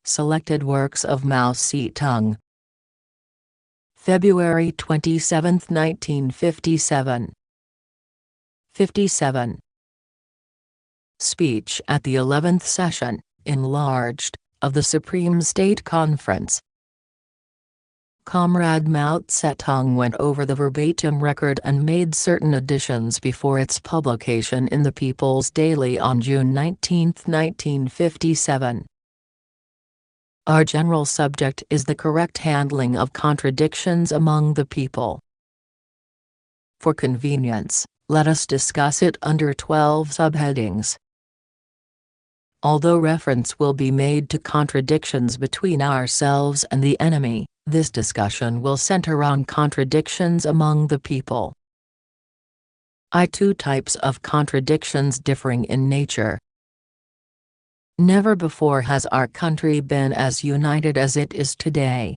Selected works of Mao Zedong. February 27, 1957. 57. Speech at the 11th session, enlarged, of the Supreme State Conference. Comrade Mao Zedong went over the verbatim record and made certain additions before its publication in the People's Daily on June 19, 1957. Our general subject is the correct handling of contradictions among the people. For convenience, let us discuss it under 12 subheadings. Although reference will be made to contradictions between ourselves and the enemy, this discussion will center on contradictions among the people. Two types of contradictions differing in nature. Never before has our country been as united as it is today.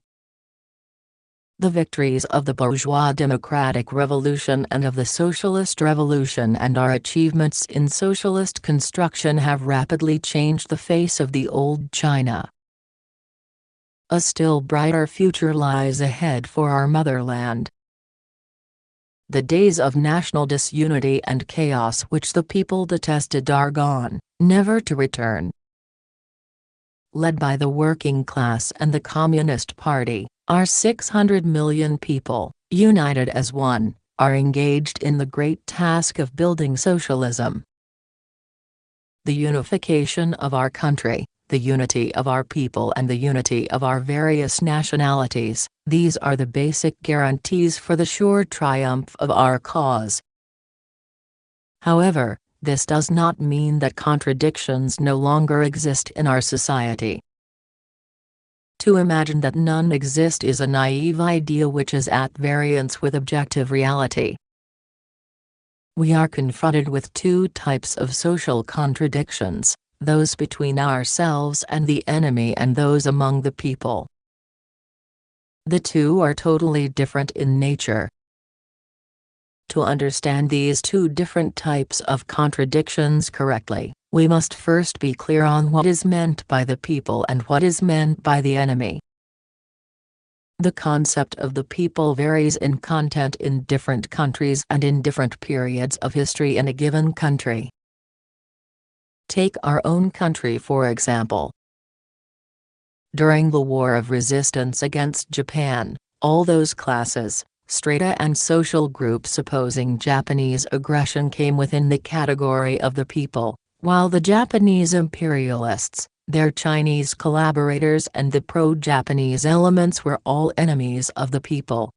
The victories of the bourgeois democratic revolution and of the socialist revolution and our achievements in socialist construction have rapidly changed the face of the old China. A still brighter future lies ahead for our motherland. The days of national disunity and chaos which the people detested are gone, never to return. Led by the working class and the Communist Party, our 600 million people, united as one, are engaged in the great task of building socialism. The unification of our country, the unity of our people and the unity of our various nationalities, these are the basic guarantees for the sure triumph of our cause. However, this does not mean that contradictions no longer exist in our society. To imagine that none exist is a naive idea which is at variance with objective reality. We are confronted with two types of social contradictions, those between ourselves and the enemy and those among the people. The two are totally different in nature. To understand these two different types of contradictions correctly, we must first be clear on what is meant by the people and what is meant by the enemy. The concept of the people varies in content in different countries and in different periods of history in a given country. Take our own country for example. During the War of Resistance against Japan, all those classes, strata and social groups opposing Japanese aggression came within the category of the people, while the Japanese imperialists, their Chinese collaborators and the pro-Japanese elements were all enemies of the people.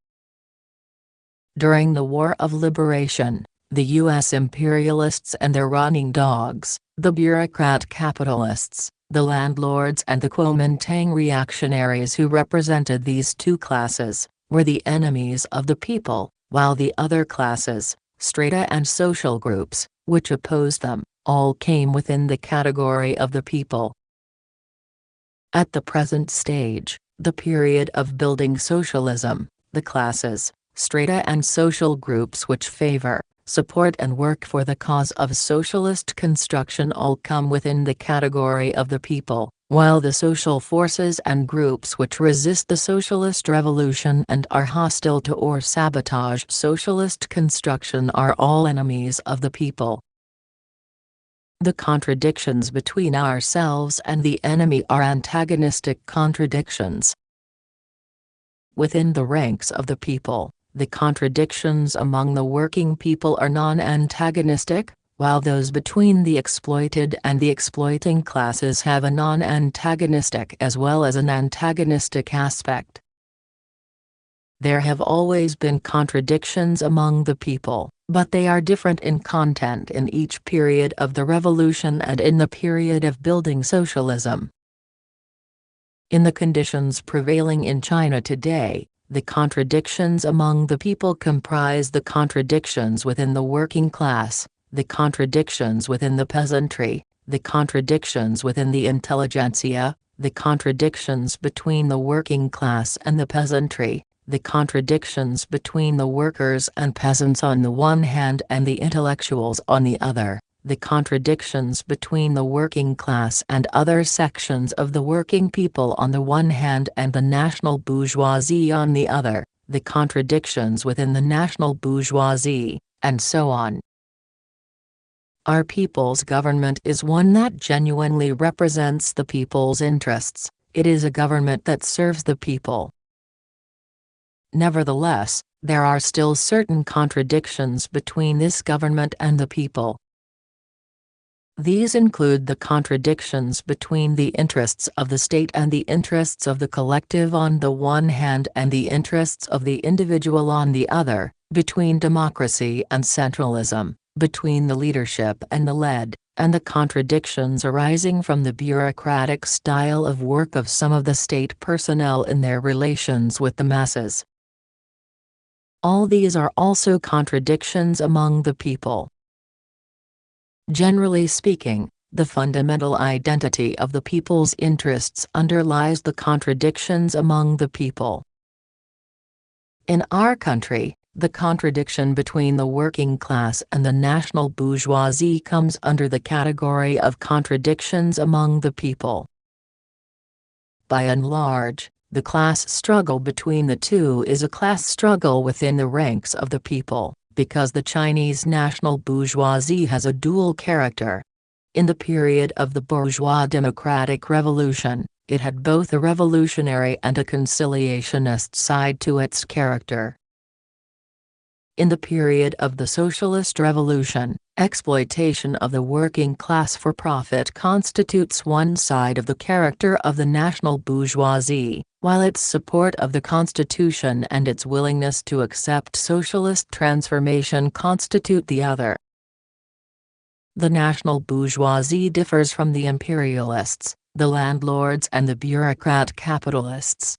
During the War of Liberation, the U.S. imperialists and their running dogs, the bureaucrat capitalists, the landlords and the Kuomintang reactionaries who represented these two classes, were the enemies of the people, while the other classes, strata and social groups, which opposed them, all came within the category of the people. At the present stage, the period of building socialism, the classes, strata and social groups which favor, support and work for the cause of socialist construction all come within the category of the people, while the social forces and groups which resist the socialist revolution and are hostile to or sabotage socialist construction are all enemies of the people. The contradictions between ourselves and the enemy are antagonistic contradictions. Within the ranks of the people, the contradictions among the working people are non-antagonistic, while those between the exploited and the exploiting classes have a non-antagonistic as well as an antagonistic aspect. There have always been contradictions among the people, but they are different in content in each period of the revolution and in the period of building socialism. In the conditions prevailing in China today, the contradictions among the people comprise the contradictions within the working class, the contradictions within the peasantry, the contradictions within the intelligentsia, the contradictions between the working class and the peasantry, the contradictions between the workers and peasants on the one hand and the intellectuals on the other, the contradictions between the working class and other sections of the working people on the one hand and the national bourgeoisie on the other, the contradictions within the national bourgeoisie, and so on. Our people's government is one that genuinely represents the people's interests. It is a government that serves the people. Nevertheless, there are still certain contradictions between this government and the people. These include the contradictions between the interests of the state and the interests of the collective on the one hand and the interests of the individual on the other, between democracy and centralism, between the leadership and the led, and the contradictions arising from the bureaucratic style of work of some of the state personnel in their relations with the masses. All these are also contradictions among the people. Generally speaking, the fundamental identity of the people's interests underlies the contradictions among the people. In our country, the contradiction between the working class and the national bourgeoisie comes under the category of contradictions among the people. By and large, the class struggle between the two is a class struggle within the ranks of the people, because the Chinese national bourgeoisie has a dual character. In the period of the bourgeois democratic revolution, it had both a revolutionary and a conciliationist side to its character. In the period of the socialist revolution, exploitation of the working class for profit constitutes one side of the character of the national bourgeoisie, while its support of the constitution and its willingness to accept socialist transformation constitute the other. The national bourgeoisie differs from the imperialists, the landlords and the bureaucrat capitalists.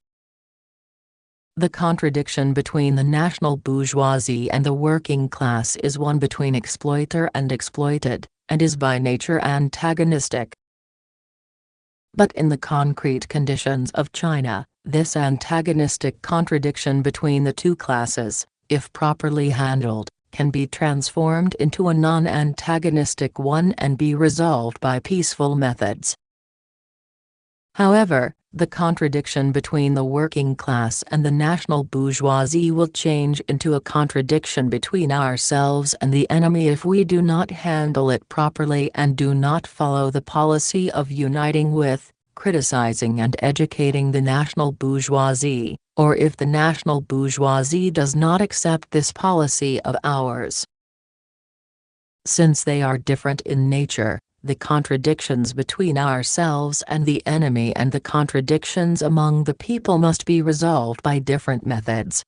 The contradiction between the national bourgeoisie and the working class is one between exploiter and exploited, and is by nature antagonistic. But in the concrete conditions of China, this antagonistic contradiction between the two classes, if properly handled, can be transformed into a non-antagonistic one and be resolved by peaceful methods. However, the contradiction between the working class and the national bourgeoisie will change into a contradiction between ourselves and the enemy if we do not handle it properly and do not follow the policy of uniting with, criticizing and educating the national bourgeoisie, or if the national bourgeoisie does not accept this policy of ours. Since they are different in nature, the contradictions between ourselves and the enemy and the contradictions among the people must be resolved by different methods.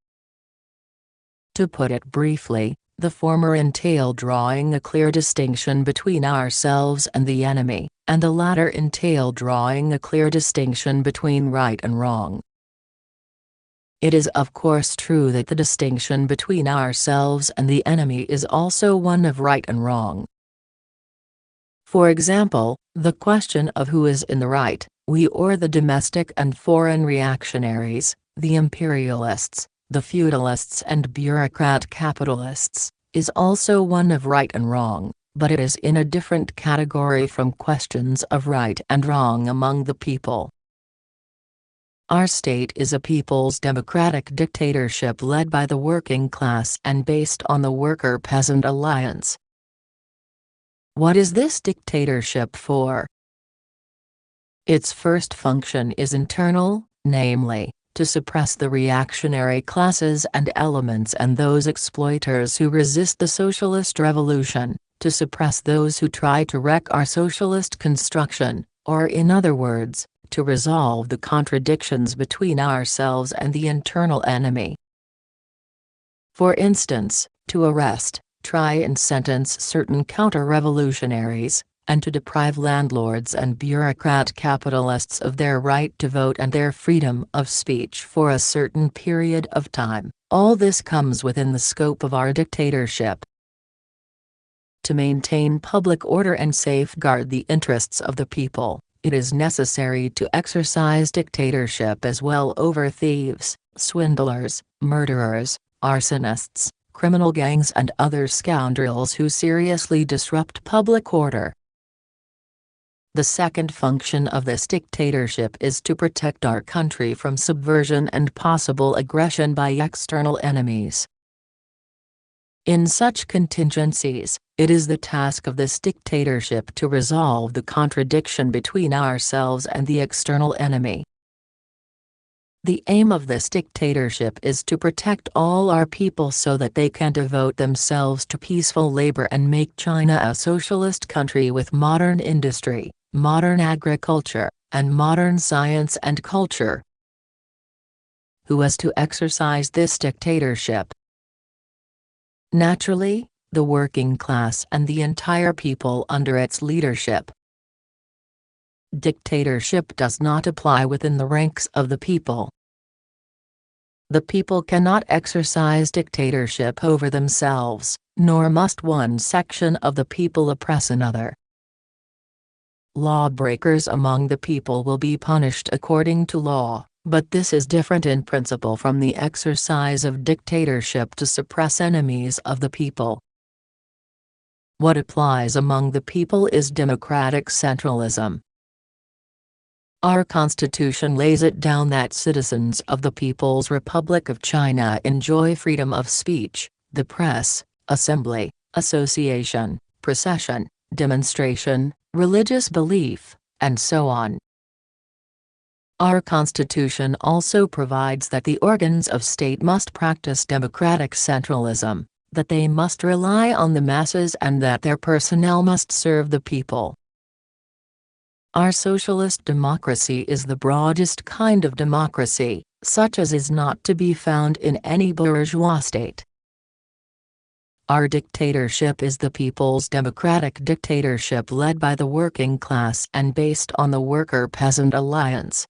To put it briefly, the former entail drawing a clear distinction between ourselves and the enemy, and the latter entail drawing a clear distinction between right and wrong. It is of course true that the distinction between ourselves and the enemy is also one of right and wrong. For example, the question of who is in the right, we or the domestic and foreign reactionaries, the imperialists, the feudalists and bureaucrat capitalists, is also one of right and wrong, but it is in a different category from questions of right and wrong among the people. Our state is a people's democratic dictatorship led by the working class and based on the worker-peasant alliance. What is this dictatorship for? Its first function is internal, namely, to suppress the reactionary classes and elements and those exploiters who resist the socialist revolution, to suppress those who try to wreck our socialist construction, or in other words, to resolve the contradictions between ourselves and the internal enemy. For instance, to arrest, try and sentence certain counter-revolutionaries, and to deprive landlords and bureaucrat capitalists of their right to vote and their freedom of speech for a certain period of time. All this comes within the scope of our dictatorship. To maintain public order and safeguard the interests of the people, it is necessary to exercise dictatorship as well over thieves, swindlers, murderers, arsonists, criminal gangs and other scoundrels who seriously disrupt public order. The second function of this dictatorship is to protect our country from subversion and possible aggression by external enemies. In such contingencies, it is the task of this dictatorship to resolve the contradiction between ourselves and the external enemy. The aim of this dictatorship is to protect all our people so that they can devote themselves to peaceful labor and make China a socialist country with modern industry, modern agriculture, and modern science and culture. Who is to exercise this dictatorship? Naturally, the working class and the entire people under its leadership. Dictatorship does not apply within the ranks of the people. The people cannot exercise dictatorship over themselves, nor must one section of the people oppress another. Lawbreakers among the people will be punished according to law, but this is different in principle from the exercise of dictatorship to suppress enemies of the people. What applies among the people is democratic centralism. Our Constitution lays it down that citizens of the People's Republic of China enjoy freedom of speech, the press, assembly, association, procession, demonstration, religious belief, and so on. Our Constitution also provides that the organs of state must practice democratic centralism, that they must rely on the masses and that their personnel must serve the people. Our socialist democracy is the broadest kind of democracy, such as is not to be found in any bourgeois state. Our dictatorship is the people's democratic dictatorship led by the working class and based on the worker-peasant alliance.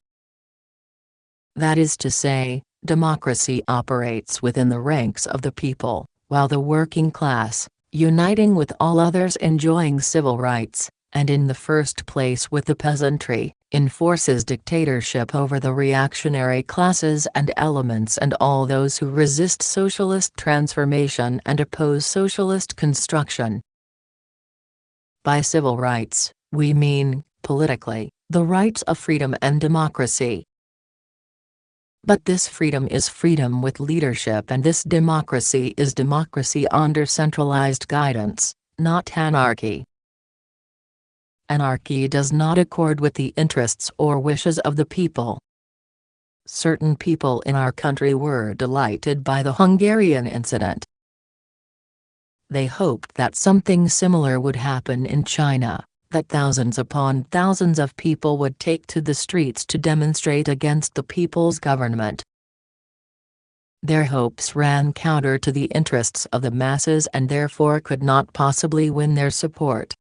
That is to say, democracy operates within the ranks of the people, while the working class, uniting with all others enjoying civil rights, and in the first place with the peasantry, enforces dictatorship over the reactionary classes and elements and all those who resist socialist transformation and oppose socialist construction. By civil rights, we mean, politically, the rights of freedom and democracy. But this freedom is freedom with leadership, and this democracy is democracy under centralized guidance, not anarchy. Anarchy does not accord with the interests or wishes of the people. Certain people in our country were delighted by the Hungarian incident. They hoped that something similar would happen in China, that thousands upon thousands of people would take to the streets to demonstrate against the people's government. Their hopes ran counter to the interests of the masses and therefore could not possibly win their support.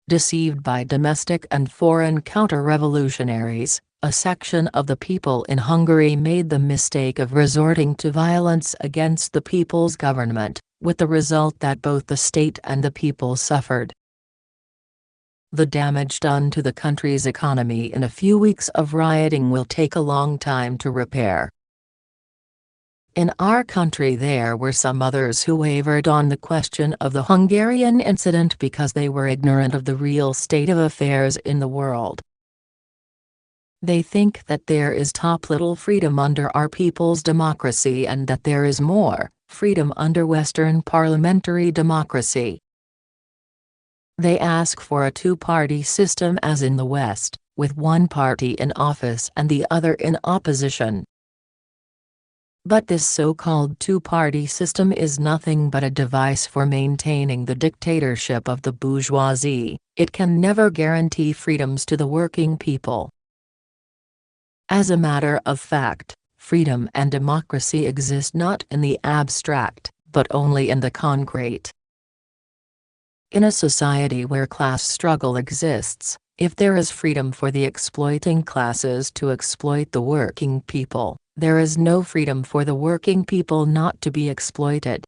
Deceived by domestic and foreign counter-revolutionaries, a section of the people in Hungary made the mistake of resorting to violence against the people's government, with the result that both the state and the people suffered. The damage done to the country's economy in a few weeks of rioting will take a long time to repair. In our country there were some others who wavered on the question of the Hungarian incident because they were ignorant of the real state of affairs in the world. They think that there is top little freedom under our people's democracy and that there is more freedom under Western parliamentary democracy. They ask for a two-party system as in the West, with one party in office and the other in opposition. But this so-called two-party system is nothing but a device for maintaining the dictatorship of the bourgeoisie. It can never guarantee freedoms to the working people. As a matter of fact, freedom and democracy exist not in the abstract, but only in the concrete. In a society where class struggle exists, if there is freedom for the exploiting classes to exploit the working people, there is no freedom for the working people not to be exploited.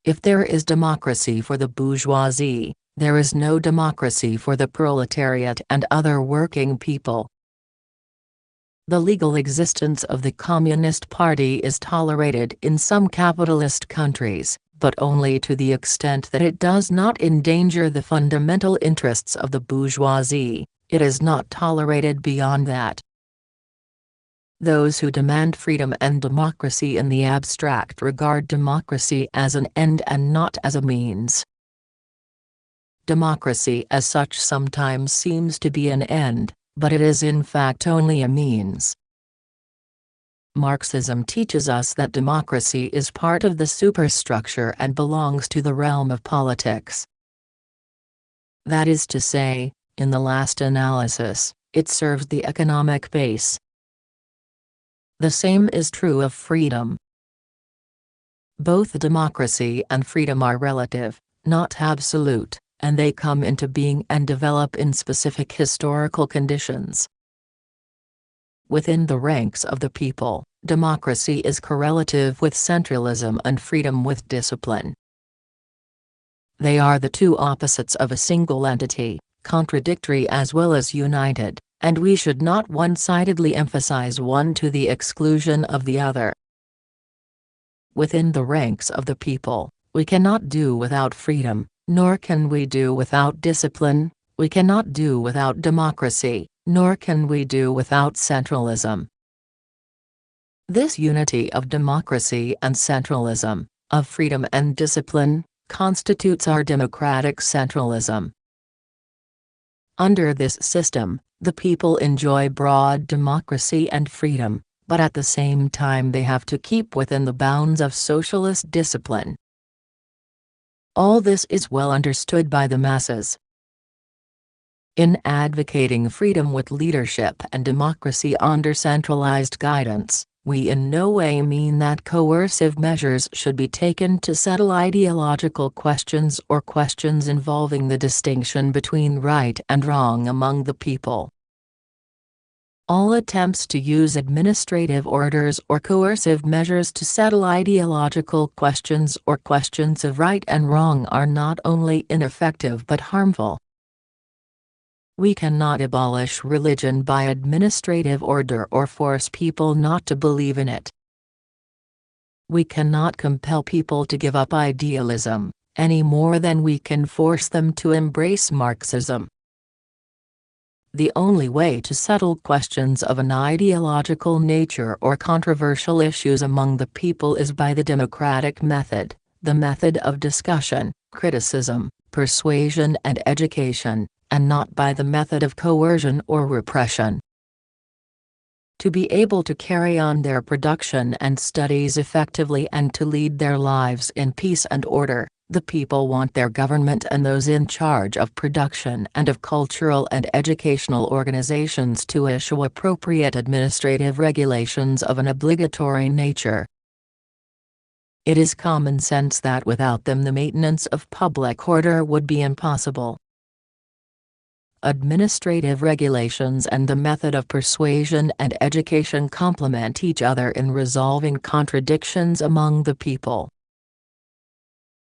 If there is democracy for the bourgeoisie, there is no democracy for the proletariat and other working people. The legal existence of the Communist Party is tolerated in some capitalist countries, but only to the extent that it does not endanger the fundamental interests of the bourgeoisie. It is not tolerated beyond that. Those who demand freedom and democracy in the abstract regard democracy as an end and not as a means. Democracy as such sometimes seems to be an end, but it is in fact only a means. Marxism teaches us that democracy is part of the superstructure and belongs to the realm of politics. That is to say, in the last analysis, it serves the economic base. The same is true of freedom. Both democracy and freedom are relative, not absolute, and they come into being and develop in specific historical conditions. Within the ranks of the people, democracy is correlative with centralism and freedom with discipline. They are the two opposites of a single entity, contradictory as well as united, and we should not one-sidedly emphasize one to the exclusion of the other. Within the ranks of the people, we cannot do without freedom, nor can we do without discipline. We cannot do without democracy, nor can we do without centralism. This unity of democracy and centralism, of freedom and discipline, constitutes our democratic centralism. Under this system, the people enjoy broad democracy and freedom, but at the same time they have to keep within the bounds of socialist discipline. All this is well understood by the masses. In advocating freedom with leadership and democracy under centralized guidance, we in no way mean that coercive measures should be taken to settle ideological questions or questions involving the distinction between right and wrong among the people. All attempts to use administrative orders or coercive measures to settle ideological questions or questions of right and wrong are not only ineffective but harmful. We cannot abolish religion by administrative order or force people not to believe in it. We cannot compel people to give up idealism, any more than we can force them to embrace Marxism. The only way to settle questions of an ideological nature or controversial issues among the people is by the democratic method, the method of discussion, criticism, persuasion and education, and not by the method of coercion or repression. To be able to carry on their production and studies effectively and to lead their lives in peace and order, the people want their government and those in charge of production and of cultural and educational organizations to issue appropriate administrative regulations of an obligatory nature. It is common sense that without them the maintenance of public order would be impossible. Administrative regulations and the method of persuasion and education complement each other in resolving contradictions among the people.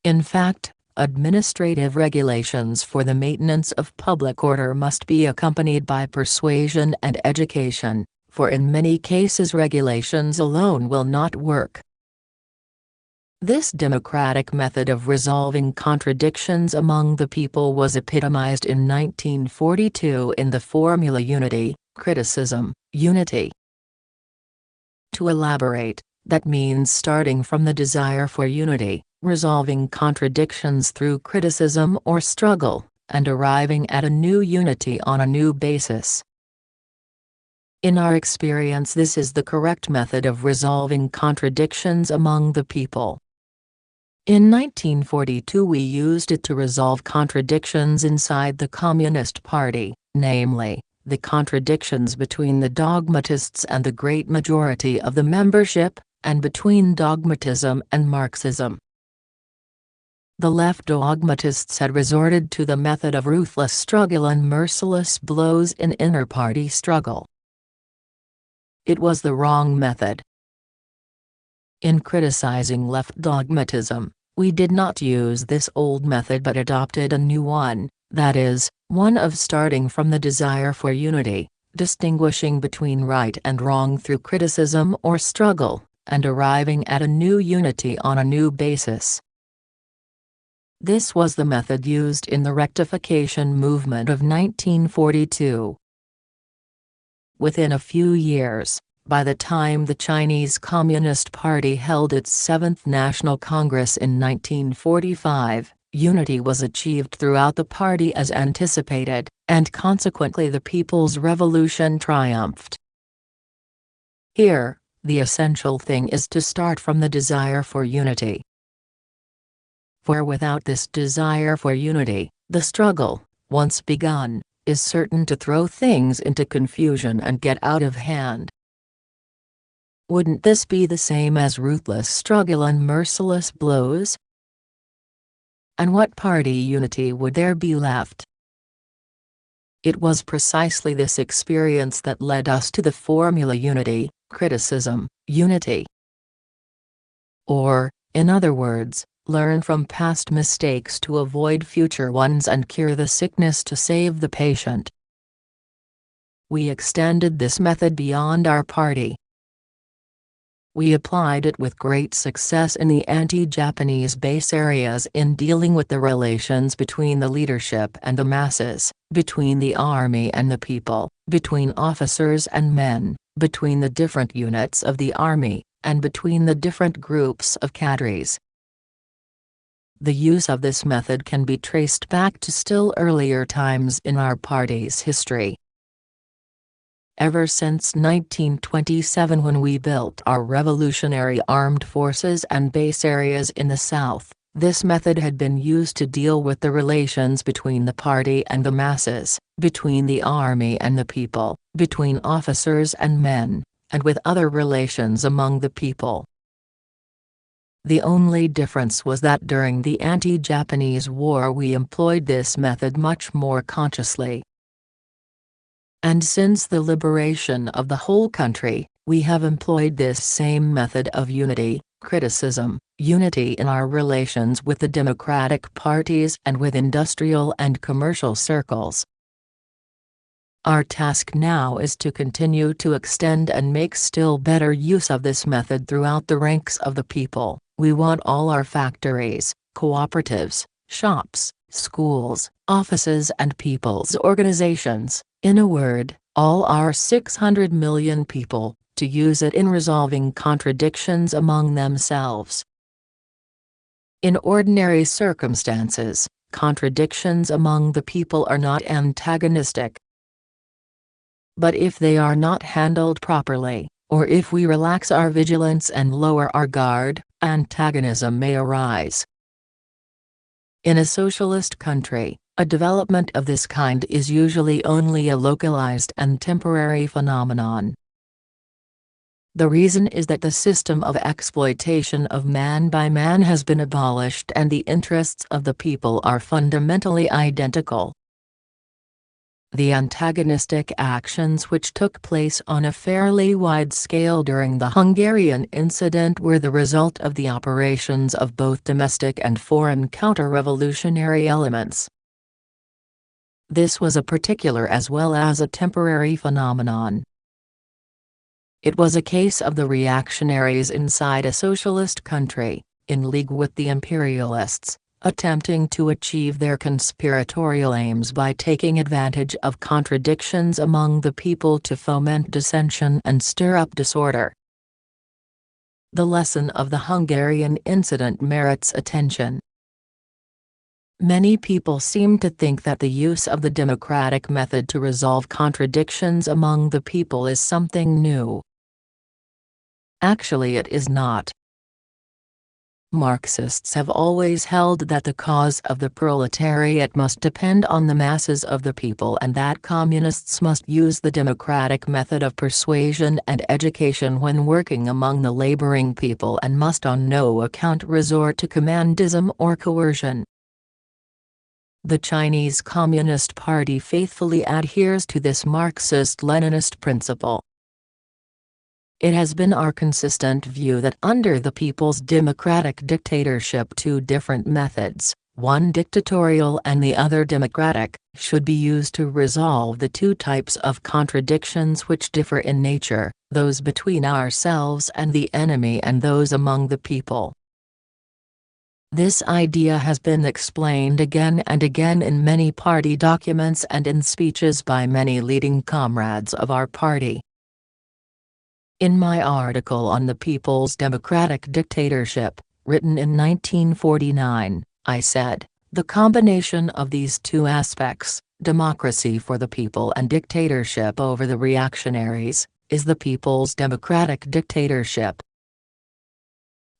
In fact, administrative regulations for the maintenance of public order must be accompanied by persuasion and education, for in many cases regulations alone will not work. This democratic method of resolving contradictions among the people was epitomized in 1942 in the formula unity, criticism, unity. To elaborate, that means starting from the desire for unity, resolving contradictions through criticism or struggle, and arriving at a new unity on a new basis. In our experience, this is the correct method of resolving contradictions among the people. In 1942 we used it to resolve contradictions inside the Communist Party, namely, the contradictions between the dogmatists and the great majority of the membership, and between dogmatism and Marxism. The left dogmatists had resorted to the method of ruthless struggle and merciless blows in inter-party struggle. It was the wrong method. In criticizing left dogmatism, we did not use this old method but adopted a new one, that is, one of starting from the desire for unity, distinguishing between right and wrong through criticism or struggle, and arriving at a new unity on a new basis. This was the method used in the rectification movement of 1942. Within a few years, by the time the Chinese Communist Party held its 7th National Congress in 1945, unity was achieved throughout the party as anticipated, and consequently the People's Revolution triumphed. Here, the essential thing is to start from the desire for unity. For without this desire for unity, the struggle, once begun, is certain to throw things into confusion and get out of hand. Wouldn't this be the same as ruthless struggle and merciless blows? And what party unity would there be left? It was precisely this experience that led us to the formula unity, criticism, unity. Or, in other words, learn from past mistakes to avoid future ones and cure the sickness to save the patient. We extended this method beyond our party. We applied it with great success in the anti-Japanese base areas in dealing with the relations between the leadership and the masses, between the army and the people, between officers and men, between the different units of the army, and between the different groups of cadres. The use of this method can be traced back to still earlier times in our party's history. Ever since 1927, when we built our revolutionary armed forces and base areas in the South, this method had been used to deal with the relations between the party and the masses, between the army and the people, between officers and men, and with other relations among the people. The only difference was that during the anti-Japanese war we employed this method much more consciously. And since the liberation of the whole country, we have employed this same method of unity, criticism, unity in our relations with the democratic parties and with industrial and commercial circles. Our task now is to continue to extend and make still better use of this method throughout the ranks of the people. We want all our factories, cooperatives, shops, schools, offices and people's organizations, in a word, all our 600 million people, to use it in resolving contradictions among themselves. In ordinary circumstances, contradictions among the people are not antagonistic. But if they are not handled properly, or if we relax our vigilance and lower our guard, antagonism may arise. In a socialist country, a development of this kind is usually only a localized and temporary phenomenon. The reason is that the system of exploitation of man by man has been abolished and the interests of the people are fundamentally identical. The antagonistic actions which took place on a fairly wide scale during the Hungarian incident were the result of the operations of both domestic and foreign counter-revolutionary elements. This was a particular as well as a temporary phenomenon. It was a case of the reactionaries inside a socialist country, in league with the imperialists, attempting to achieve their conspiratorial aims by taking advantage of contradictions among the people to foment dissension and stir up disorder. The lesson of the Hungarian incident merits attention. Many people seem to think that the use of the democratic method to resolve contradictions among the people is something new. Actually, it is not. Marxists have always held that the cause of the proletariat must depend on the masses of the people and that communists must use the democratic method of persuasion and education when working among the laboring people and must on no account resort to commandism or coercion. The Chinese Communist Party faithfully adheres to this Marxist-Leninist principle. It has been our consistent view that under the people's democratic dictatorship two different methods, one dictatorial and the other democratic, should be used to resolve the two types of contradictions which differ in nature, those between ourselves and the enemy and those among the people. This idea has been explained again and again in many party documents and in speeches by many leading comrades of our party. In my article on the People's Democratic Dictatorship, written in 1949, I said, "The combination of these two aspects, democracy for the people and dictatorship over the reactionaries, is the People's Democratic Dictatorship."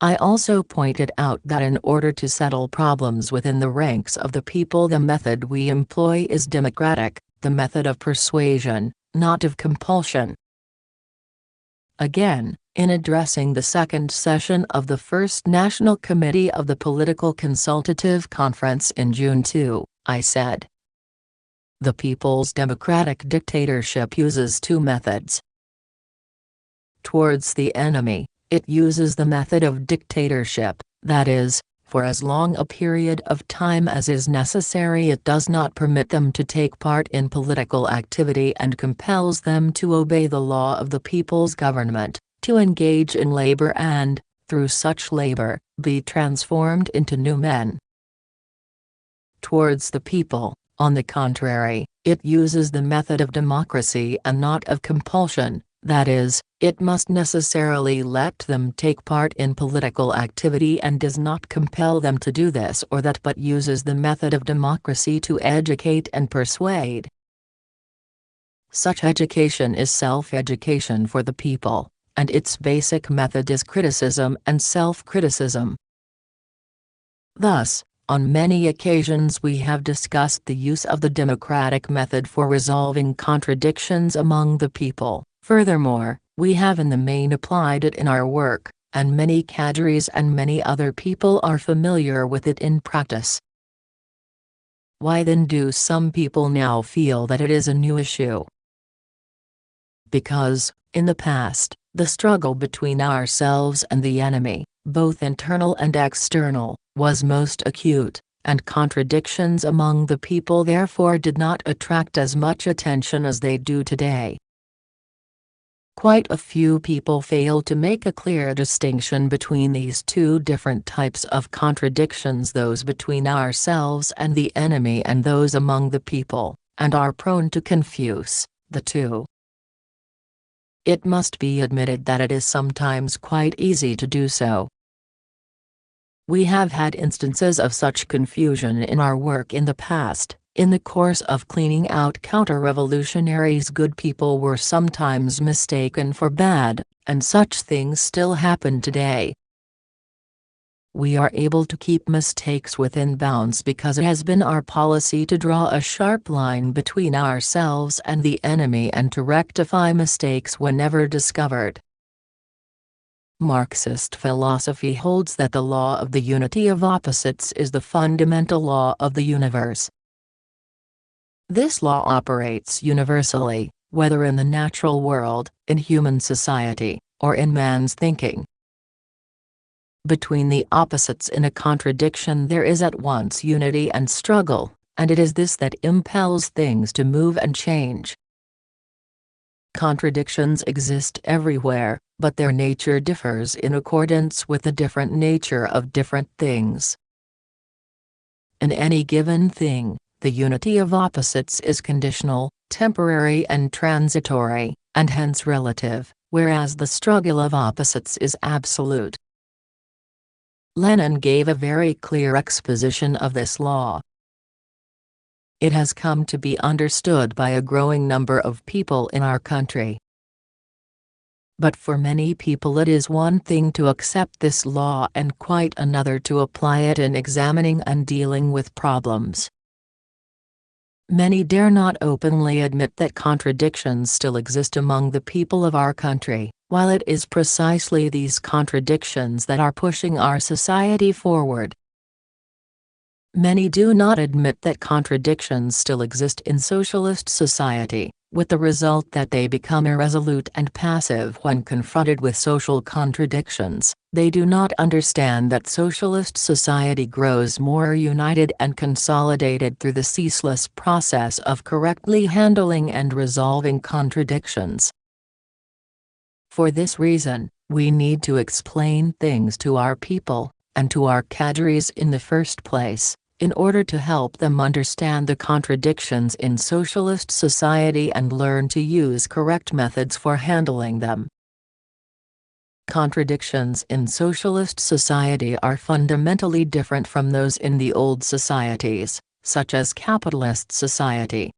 I also pointed out that in order to settle problems within the ranks of the people, the method we employ is democratic, the method of persuasion, not of compulsion. Again, in addressing the second session of the First National Committee of the Political Consultative Conference in June 2, I said, "The People's Democratic Dictatorship uses two methods. Towards the enemy, it uses the method of dictatorship, that is, for as long a period of time as is necessary it does not permit them to take part in political activity and compels them to obey the law of the people's government, to engage in labor and, through such labor, be transformed into new men. Towards the people, on the contrary, it uses the method of democracy and not of compulsion, that is, it must necessarily let them take part in political activity and does not compel them to do this or that, but uses the method of democracy to educate and persuade. Such education is self-education for the people, and its basic method is criticism and self-criticism. Thus, on many occasions we have discussed the use of the democratic method for resolving contradictions among the people. Furthermore, we have in the main applied it in our work, and many cadres and many other people are familiar with it in practice. Why then do some people now feel that it is a new issue? Because, in the past, the struggle between ourselves and the enemy, both internal and external, was most acute, and contradictions among the people therefore did not attract as much attention as they do today. Quite a few people fail to make a clear distinction between these two different types of contradictions, those between ourselves and the enemy and those among the people, and are prone to confuse the two. It must be admitted that it is sometimes quite easy to do so. We have had instances of such confusion in our work in the past. In the course of cleaning out counter-revolutionaries, good people were sometimes mistaken for bad, and such things still happen today. We are able to keep mistakes within bounds because it has been our policy to draw a sharp line between ourselves and the enemy and to rectify mistakes whenever discovered. Marxist philosophy holds that the law of the unity of opposites is the fundamental law of the universe. This law operates universally, whether in the natural world, in human society, or in man's thinking. Between the opposites in a contradiction there is at once unity and struggle, and it is this that impels things to move and change. Contradictions exist everywhere, but their nature differs in accordance with the different nature of different things. In any given thing, the unity of opposites is conditional, temporary and transitory, and hence relative, whereas the struggle of opposites is absolute. Lenin gave a very clear exposition of this law. It has come to be understood by a growing number of people in our country. But for many people it is one thing to accept this law and quite another to apply it in examining and dealing with problems. Many dare not openly admit that contradictions still exist among the people of our country, while it is precisely these contradictions that are pushing our society forward. Many do not admit that contradictions still exist in socialist society, with the result that they become irresolute and passive when confronted with social contradictions. They do not understand that socialist society grows more united and consolidated through the ceaseless process of correctly handling and resolving contradictions. For this reason, we need to explain things to our people, and to our cadres in the first place, in order to help them understand the contradictions in socialist society and learn to use correct methods for handling them. Contradictions in socialist society are fundamentally different from those in the old societies, such as capitalist society.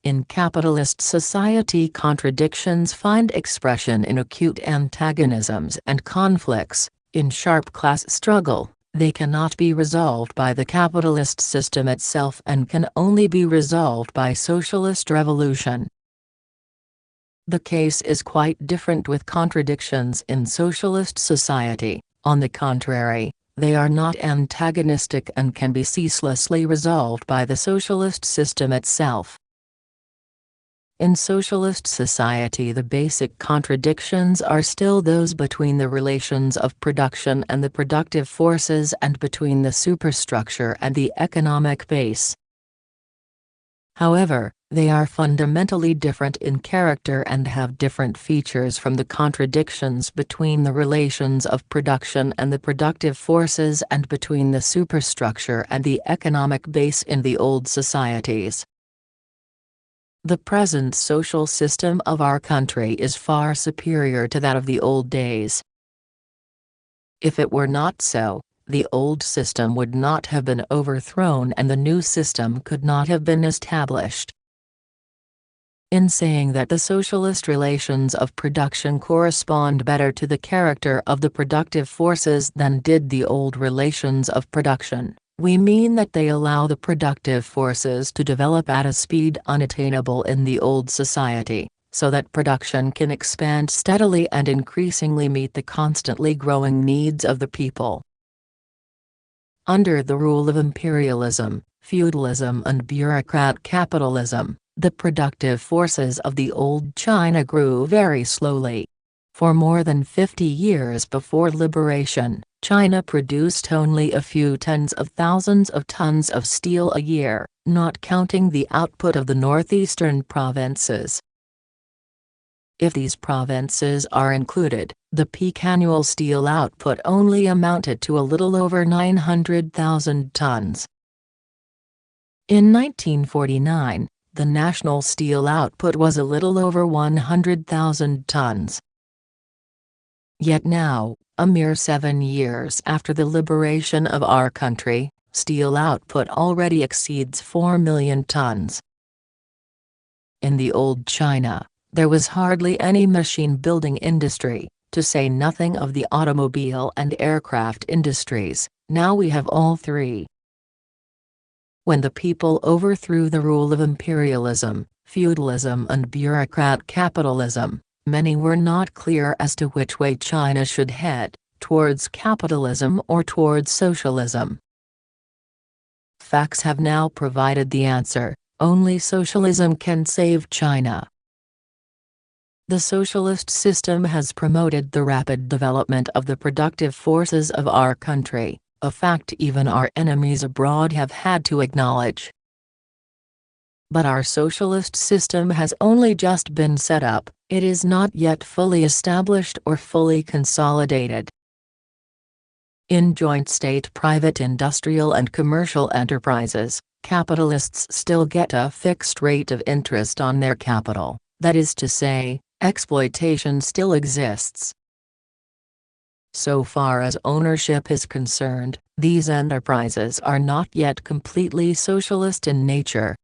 In capitalist society, contradictions find expression in acute antagonisms and conflicts, in sharp class struggle. They cannot be resolved by the capitalist system itself and can only be resolved by socialist revolution. The case is quite different with contradictions in socialist society. On the contrary, they are not antagonistic and can be ceaselessly resolved by the socialist system itself. In socialist society, the basic contradictions are still those between the relations of production and the productive forces and between the superstructure and the economic base. However, they are fundamentally different in character and have different features from the contradictions between the relations of production and the productive forces and between the superstructure and the economic base in the old societies. The present social system of our country is far superior to that of the old days. If it were not so, the old system would not have been overthrown and the new system could not have been established. In saying that the socialist relations of production correspond better to the character of the productive forces than did the old relations of production, we mean that they allow the productive forces to develop at a speed unattainable in the old society, so that production can expand steadily and increasingly meet the constantly growing needs of the people. Under the rule of imperialism, feudalism and bureaucrat capitalism, the productive forces of the old China grew very slowly. For more than 50 years before liberation, China produced only a few tens of thousands of tons of steel a year, not counting the output of the northeastern provinces. If these provinces are included, the peak annual steel output only amounted to a little over 900,000 tons. In 1949, the national steel output was a little over 100,000 tons. Yet now, a mere 7 years after the liberation of our country, steel output already exceeds 4 million tons. In the old China, there was hardly any machine-building industry, to say nothing of the automobile and aircraft industries. Now we have all three. When the people overthrew the rule of imperialism, feudalism and bureaucrat capitalism, many were not clear as to which way China should head, towards capitalism or towards socialism. Facts have now provided the answer: only socialism can save China. The socialist system has promoted the rapid development of the productive forces of our country, a fact even our enemies abroad have had to acknowledge. But our socialist system has only just been set up, it is not yet fully established or fully consolidated. In joint state-private industrial and commercial enterprises, capitalists still get a fixed rate of interest on their capital, that is to say, exploitation still exists. So far as ownership is concerned, these enterprises are not yet completely socialist in nature.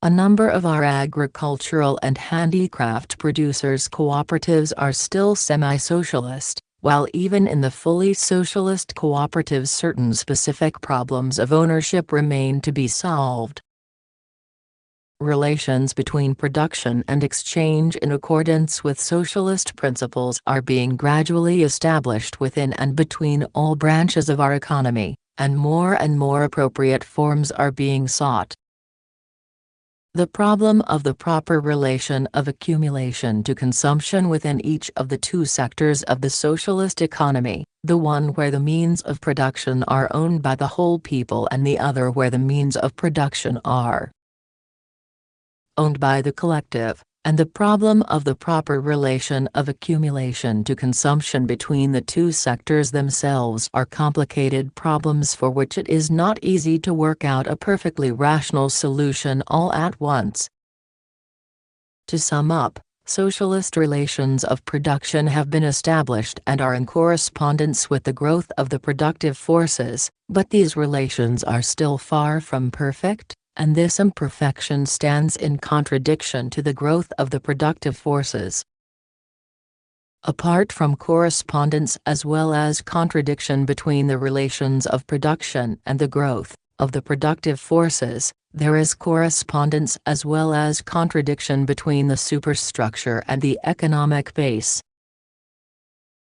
A number of our agricultural and handicraft producers' cooperatives are still semi-socialist, while even in the fully socialist cooperatives certain specific problems of ownership remain to be solved. Relations between production and exchange in accordance with socialist principles are being gradually established within and between all branches of our economy, and more appropriate forms are being sought. The problem of the proper relation of accumulation to consumption within each of the two sectors of the socialist economy, the one where the means of production are owned by the whole people and the other where the means of production are owned by the collective, and the problem of the proper relation of accumulation to consumption between the two sectors themselves are complicated problems for which it is not easy to work out a perfectly rational solution all at once. To sum up, socialist relations of production have been established and are in correspondence with the growth of the productive forces, but these relations are still far from perfect, and this imperfection stands in contradiction to the growth of the productive forces. Apart from correspondence as well as contradiction between the relations of production and the growth of the productive forces, there is correspondence as well as contradiction between the superstructure and the economic base.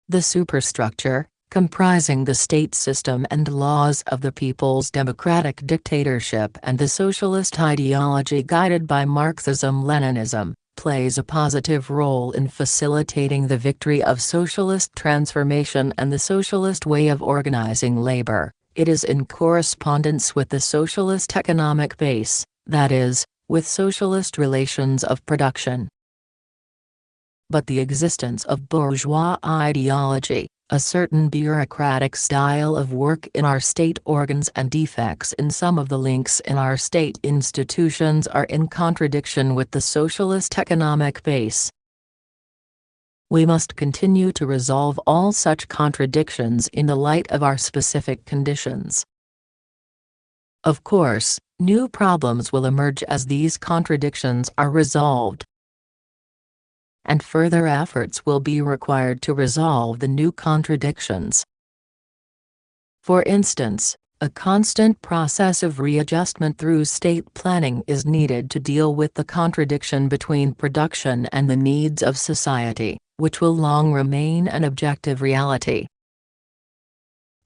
The superstructure, comprising the state system and laws of the people's democratic dictatorship and the socialist ideology guided by Marxism-Leninism, plays a positive role in facilitating the victory of socialist transformation and the socialist way of organizing labor. It is in correspondence with the socialist economic base, that is, with socialist relations of production. But the existence of bourgeois ideology, a certain bureaucratic style of work in our state organs and defects in some of the links in our state institutions are in contradiction with the socialist economic base. We must continue to resolve all such contradictions in the light of our specific conditions. Of course, new problems will emerge as these contradictions are resolved, and further efforts will be required to resolve the new contradictions. For instance, a constant process of readjustment through state planning is needed to deal with the contradiction between production and the needs of society, which will long remain an objective reality.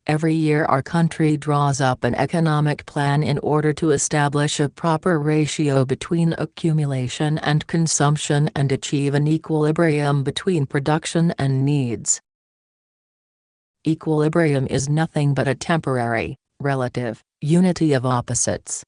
Every year our country draws up an economic plan in order to establish a proper ratio between accumulation and consumption and achieve an equilibrium between production and needs. Equilibrium is nothing but a temporary, relative, unity of opposites.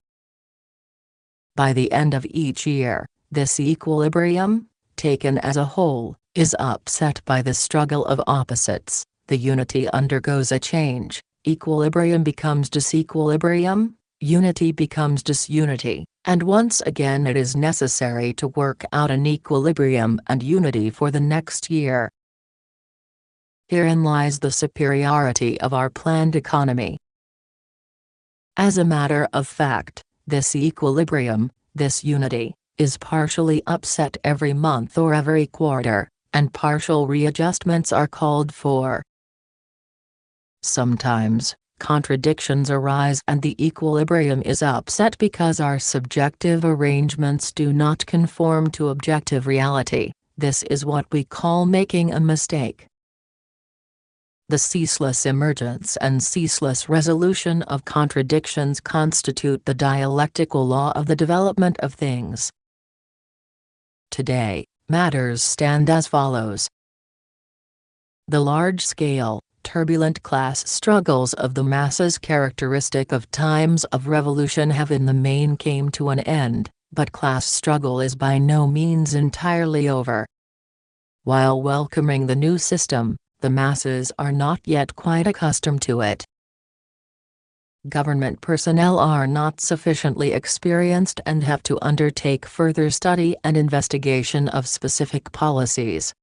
By the end of each year, this equilibrium, taken as a whole, is upset by the struggle of opposites. The unity undergoes a change, equilibrium becomes disequilibrium, unity becomes disunity, and once again it is necessary to work out an equilibrium and unity for the next year. Herein lies the superiority of our planned economy. As a matter of fact, this equilibrium, this unity, is partially upset every month or every quarter, and partial readjustments are called for. Sometimes, contradictions arise and the equilibrium is upset because our subjective arrangements do not conform to objective reality. This is what we call making a mistake. The ceaseless emergence and ceaseless resolution of contradictions constitute the dialectical law of the development of things. Today, matters stand as follows. The large-scale, turbulent class struggles of the masses characteristic of times of revolution have in the main came to an end, but class struggle is by no means entirely over. While welcoming the new system, the masses are not yet quite accustomed to it. Government personnel are not sufficiently experienced and have to undertake further study and investigation of specific policies.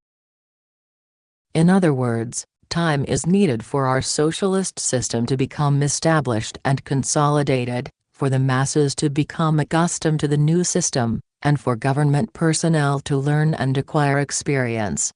In other words, time is needed for our socialist system to become established and consolidated, for the masses to become accustomed to the new system, and for government personnel to learn and acquire experience.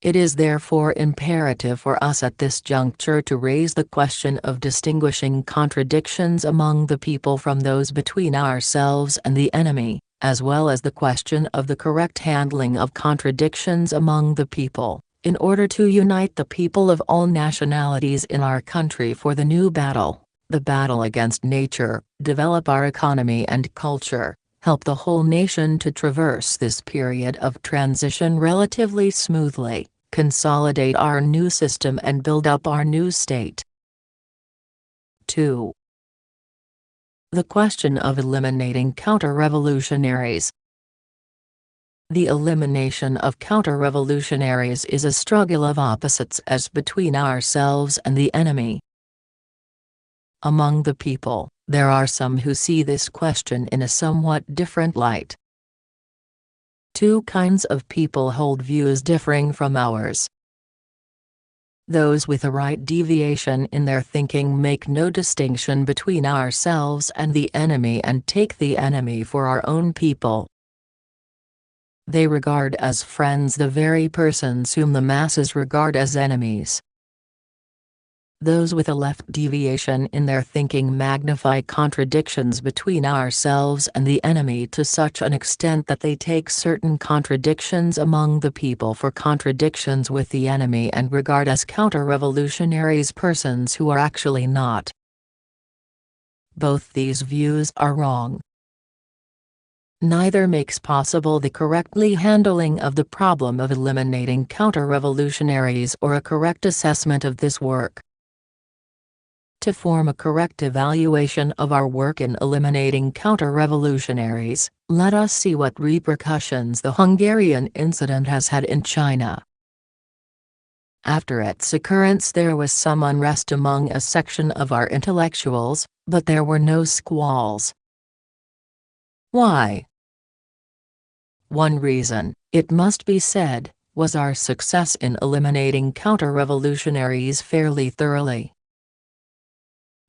It is therefore imperative for us at this juncture to raise the question of distinguishing contradictions among the people from those between ourselves and the enemy, as well as the question of the correct handling of contradictions among the people, in order to unite the people of all nationalities in our country for the new battle, the battle against nature, develop our economy and culture, help the whole nation to traverse this period of transition relatively smoothly, consolidate our new system and build up our new state. 2. The question of eliminating counter-revolutionaries. The elimination of counter-revolutionaries is a struggle of opposites as between ourselves and the enemy. Among the people, there are some who see this question in a somewhat different light. Two kinds of people hold views differing from ours. Those with a right deviation in their thinking make no distinction between ourselves and the enemy and take the enemy for our own people. They regard as friends the very persons whom the masses regard as enemies. Those with a left deviation in their thinking magnify contradictions between ourselves and the enemy to such an extent that they take certain contradictions among the people for contradictions with the enemy and regard as counter-revolutionaries persons who are actually not. Both these views are wrong. Neither makes possible the correctly handling of the problem of eliminating counter-revolutionaries or a correct assessment of this work. To form a correct evaluation of our work in eliminating counter-revolutionaries, let us see what repercussions the Hungarian incident has had in China. After its occurrence there was some unrest among a section of our intellectuals, but there were no squalls. Why? One reason, it must be said, was our success in eliminating counter-revolutionaries fairly thoroughly.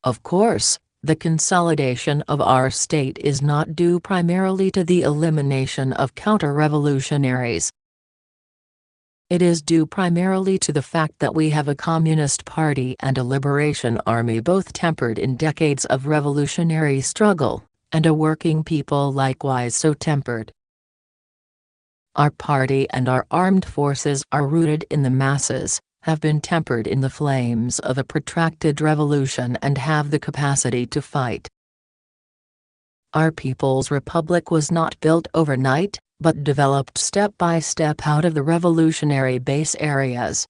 Of course, the consolidation of our state is not due primarily to the elimination of counter-revolutionaries. It is due primarily to the fact that we have a communist party and a liberation army both tempered in decades of revolutionary struggle, and a working people likewise so tempered. Our party and our armed forces are rooted in the masses, have been tempered in the flames of a protracted revolution and have the capacity to fight. Our People's Republic was not built overnight, but developed step by step out of the revolutionary base areas.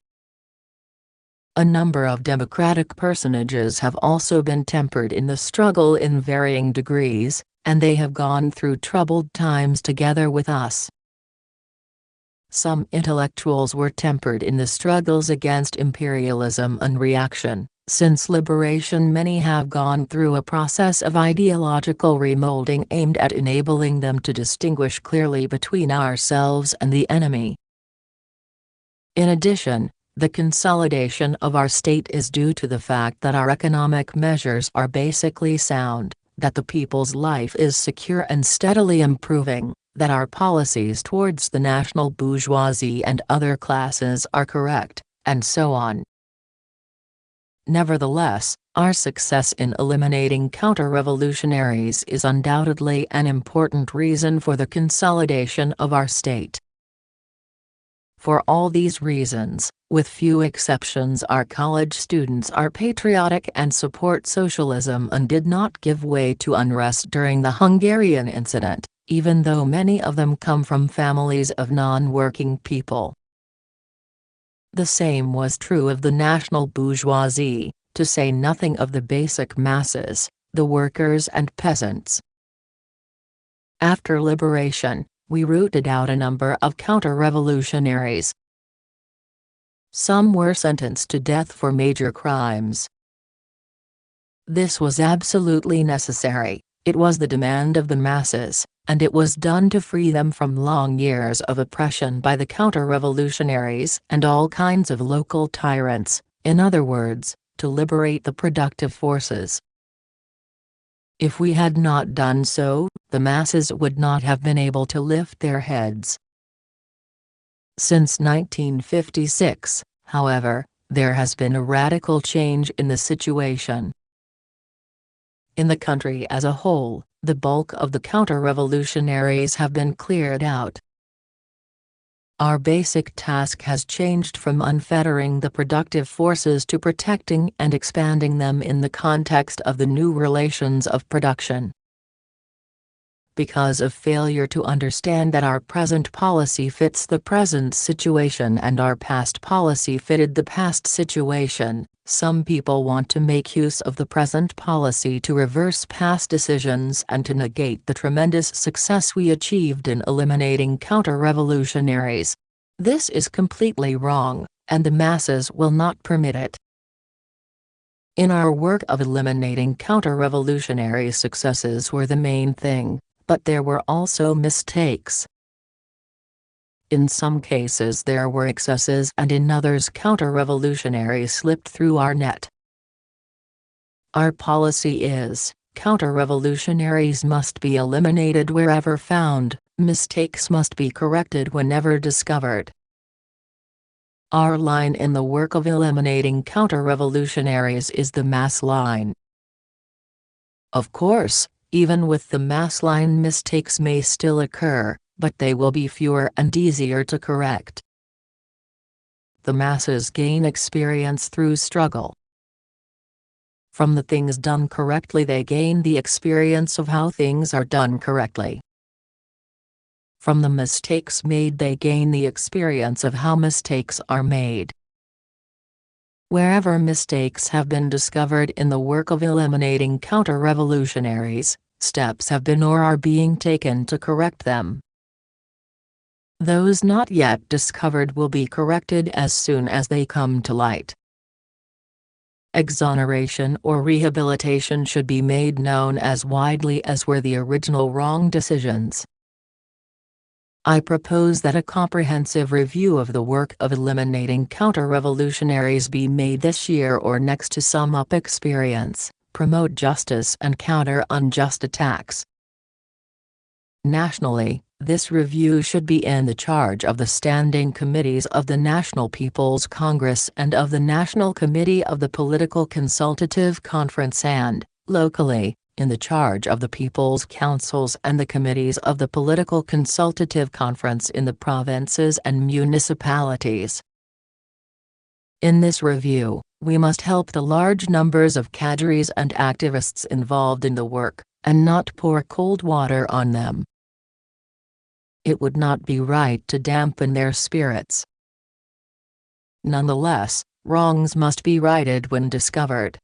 A number of democratic personages have also been tempered in the struggle in varying degrees, and they have gone through troubled times together with us. Some intellectuals were tempered in the struggles against imperialism and reaction. Since liberation, many have gone through a process of ideological remolding aimed at enabling them to distinguish clearly between ourselves and the enemy. In addition, the consolidation of our state is due to the fact that our economic measures are basically sound, that the people's life is secure and steadily improving, that our policies towards the national bourgeoisie and other classes are correct, and so on. Nevertheless, our success in eliminating counter-revolutionaries is undoubtedly an important reason for the consolidation of our state. For all these reasons, with few exceptions, our college students are patriotic and support socialism and did not give way to unrest during the Hungarian incident, even though many of them come from families of non-working people. The same was true of the national bourgeoisie, to say nothing of the basic masses, the workers and peasants. After liberation, we rooted out a number of counter-revolutionaries. Some were sentenced to death for major crimes. This was absolutely necessary, it was the demand of the masses, and it was done to free them from long years of oppression by the counter-revolutionaries and all kinds of local tyrants, in other words, to liberate the productive forces. If we had not done so, the masses would not have been able to lift their heads. Since 1956, however, there has been a radical change in the situation. In the country as a whole, the bulk of the counter-revolutionaries have been cleared out. Our basic task has changed from unfettering the productive forces to protecting and expanding them in the context of the new relations of production. because of failure to understand that our present policy fits the present situation and our past policy fitted the past situation. Some people want to make use of the present policy to reverse past decisions and to negate the tremendous success we achieved in eliminating counter-revolutionaries. This is completely wrong, and the masses will not permit it. In our work of eliminating counter-revolutionary, successes were the main thing, but there were also mistakes. In some cases there were excesses and in others counter-revolutionaries slipped through our net. Our policy is, counter-revolutionaries must be eliminated wherever found, mistakes must be corrected whenever discovered. Our line in the work of eliminating counter-revolutionaries is the mass line. Of course, even with the mass line, mistakes may still occur, but they will be fewer and easier to correct. The masses gain experience through struggle. From the things done correctly they gain the experience of how things are done correctly. From the mistakes made they gain the experience of how mistakes are made. Wherever mistakes have been discovered in the work of eliminating counter-revolutionaries, steps have been or are being taken to correct them. Those not yet discovered will be corrected as soon as they come to light. Exoneration or rehabilitation should be made known as widely as were the original wrong decisions. I propose that a comprehensive review of the work of eliminating counter-revolutionaries be made this year or next to sum up experience, promote justice and counter unjust attacks. Nationally, this review should be in the charge of the standing committees of the National People's Congress and of the National Committee of the Political Consultative Conference and, locally, in the charge of the People's Councils and the committees of the Political Consultative Conference in the provinces and municipalities. In this review, we must help the large numbers of cadres and activists involved in the work, and not pour cold water on them. It would not be right to dampen their spirits. Nonetheless, wrongs must be righted when discovered.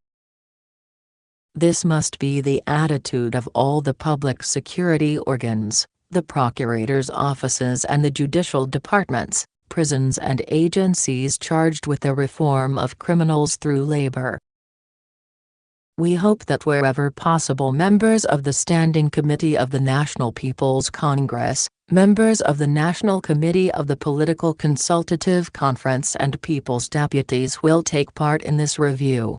This must be the attitude of all the public security organs, the procurators' offices and the judicial departments, prisons and agencies charged with the reform of criminals through labor. We hope that wherever possible members of the Standing Committee of the National People's Congress, members of the National Committee of the Political Consultative Conference and People's Deputies will take part in this review.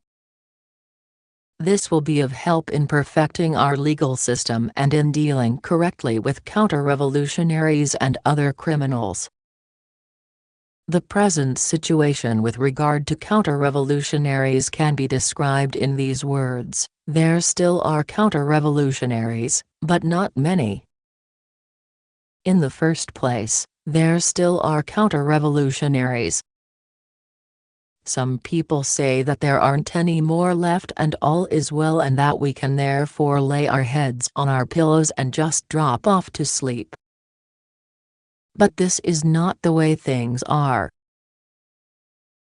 This will be of help in perfecting our legal system and in dealing correctly with counter-revolutionaries and other criminals. The present situation with regard to counter-revolutionaries can be described in these words: there still are counter-revolutionaries, but not many. In the first place, there still are counter-revolutionaries. Some people say that there aren't any more left and all is well and that we can therefore lay our heads on our pillows and just drop off to sleep. But this is not the way things are.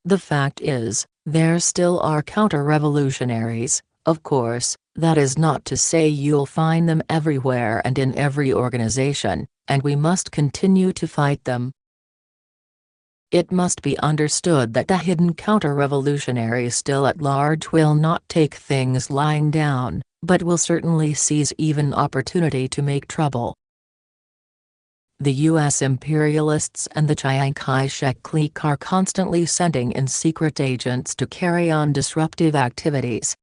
The fact is, there still are counter-revolutionaries. Of course, that is not to say you'll find them everywhere and in every organization, and we must continue to fight them. It must be understood that the hidden counter-revolutionaries still at large will not take things lying down, but will certainly seize even opportunity to make trouble. The U.S. imperialists and the Chiang Kai-shek clique are constantly sending in secret agents to carry on disruptive activities.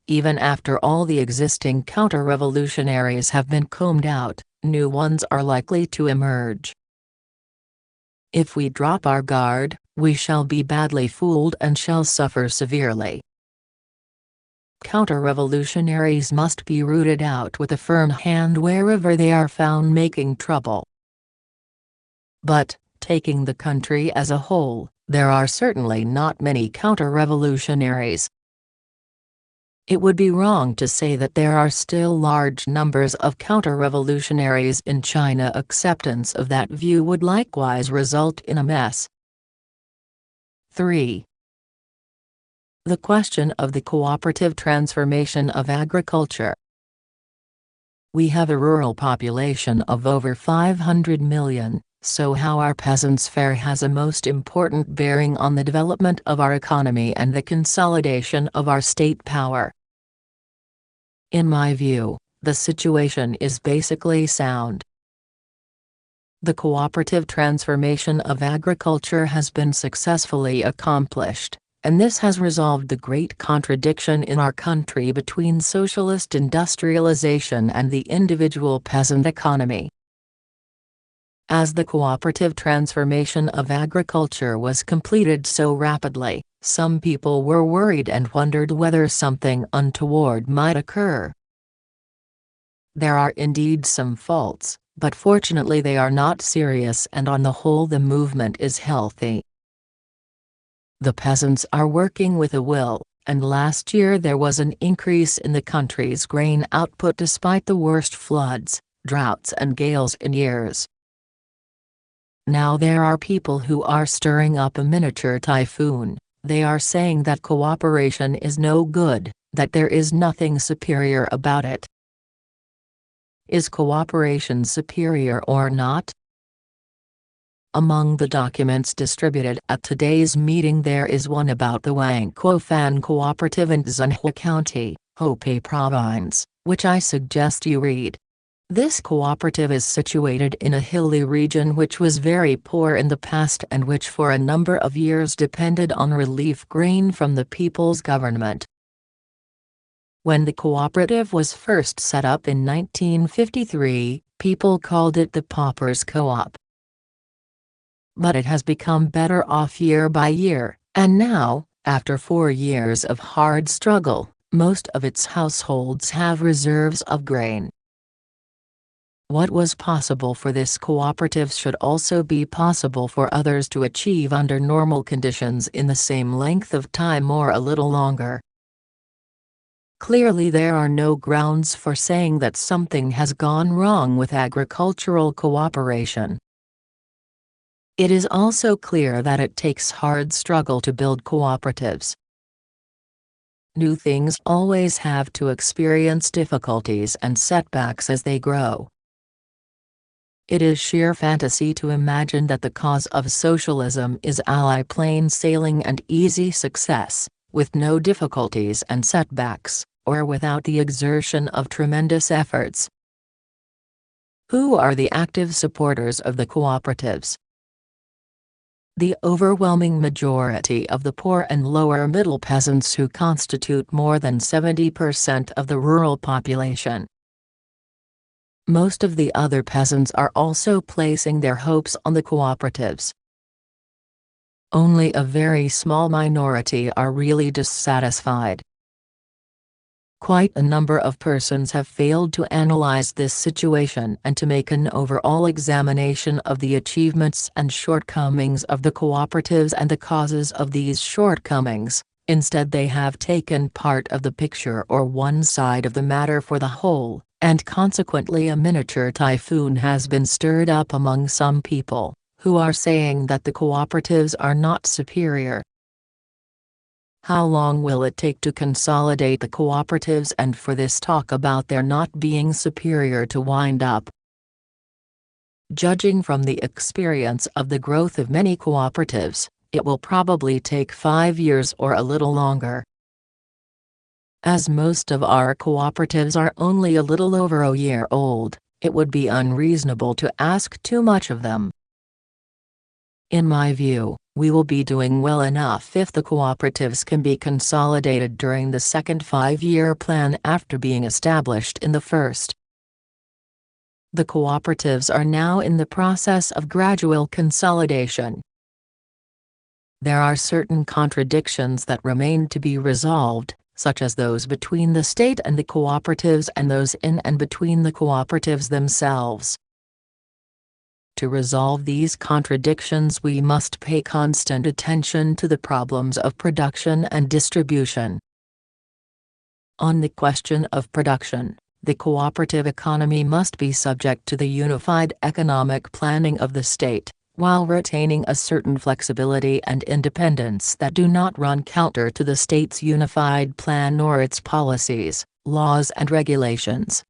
Even after all the existing counter-revolutionaries have been combed out, new ones are likely to emerge. If we drop our guard, we shall be badly fooled and shall suffer severely. Counter-revolutionaries must be rooted out with a firm hand wherever they are found making trouble. But, taking the country as a whole, there are certainly not many counter-revolutionaries. It would be wrong to say that there are still large numbers of counter-revolutionaries in China. Acceptance of that view would likewise result in a mess. 3. The question of the cooperative transformation of agriculture. We have a rural population of over 500 million, so how our peasants fare has a most important bearing on the development of our economy and the consolidation of our state power. In my view, the situation is basically sound. The cooperative transformation of agriculture has been successfully accomplished, and this has resolved the great contradiction in our country between socialist industrialization and the individual peasant economy. As the cooperative transformation of agriculture was completed so rapidly, some people were worried and wondered whether something untoward might occur. There are indeed some faults, but fortunately they are not serious, and on the whole the movement is healthy. The peasants are working with a will, and last year there was an increase in the country's grain output despite the worst floods, droughts and gales in years. Now there are people who are stirring up a miniature typhoon. They are saying that cooperation is no good, that there is nothing superior about it. Is cooperation superior or not? Among the documents distributed at today's meeting there is one about the Wang Kuo Fan Cooperative in Zhenhua County, Hebei Province, which I suggest you read. This cooperative is situated in a hilly region which was very poor in the past and which for a number of years depended on relief grain from the people's government. When the cooperative was first set up in 1953, people called it the Paupers Co-op. But it has become better off year by year, and now, after 4 years of hard struggle, most of its households have reserves of grain. What was possible for this cooperative should also be possible for others to achieve under normal conditions in the same length of time or a little longer. Clearly there are no grounds for saying that something has gone wrong with agricultural cooperation. It is also clear that it takes hard struggle to build cooperatives. New things always have to experience difficulties and setbacks as they grow. It is sheer fantasy to imagine that the cause of socialism is plain sailing and easy success, with no difficulties and setbacks, or without the exertion of tremendous efforts. Who are the active supporters of the cooperatives? The overwhelming majority of the poor and lower middle peasants who constitute more than 70% of the rural population. Most of the other peasants are also placing their hopes on the cooperatives. Only a very small minority are really dissatisfied. Quite a number of persons have failed to analyze this situation and to make an overall examination of the achievements and shortcomings of the cooperatives and the causes of these shortcomings. Instead they have taken part of the picture or one side of the matter for the whole, and consequently a miniature typhoon has been stirred up among some people, who are saying that the cooperatives are not superior. How long will it take to consolidate the cooperatives and for this talk about their not being superior to wind up? Judging from the experience of the growth of many cooperatives, it will probably take 5 years or a little longer. As most of our cooperatives are only a little over a year old, it would be unreasonable to ask too much of them. In my view, we will be doing well enough if the cooperatives can be consolidated during the second 5-year plan after being established in the first. The cooperatives are now in the process of gradual consolidation. There are certain contradictions that remain to be resolved, such as those between the state and the cooperatives and those in and between the cooperatives themselves. To resolve these contradictions we must pay constant attention to the problems of production and distribution. On the question of production, the cooperative economy must be subject to the unified economic planning of the state, while retaining a certain flexibility and independence that do not run counter to the state's unified plan or its policies, laws and regulations.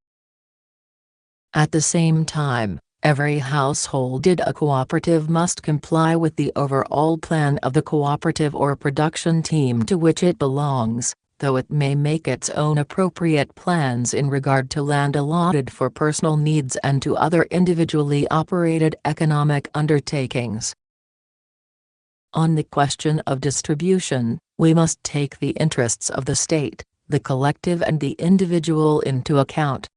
At the same time, every household in a cooperative must comply with the overall plan of the cooperative or production team to which it belongs, though it may make its own appropriate plans in regard to land allotted for personal needs and to other individually operated economic undertakings. On the question of distribution, we must take the interests of the state, the collective and the individual into account.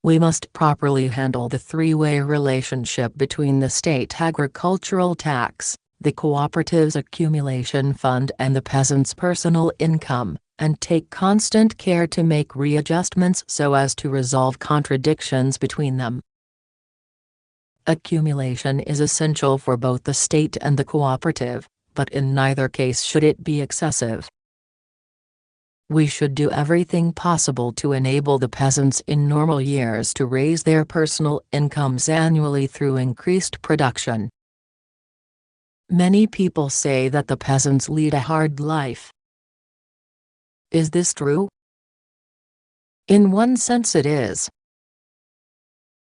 We must properly handle the three-way relationship between the state agricultural tax, the cooperative's accumulation fund and the peasant's personal income, and take constant care to make readjustments so as to resolve contradictions between them. Accumulation is essential for both the state and the cooperative, but in neither case should it be excessive. We should do everything possible to enable the peasants in normal years to raise their personal incomes annually through increased production. Many people say that the peasants lead a hard life. Is this true? In one sense it is.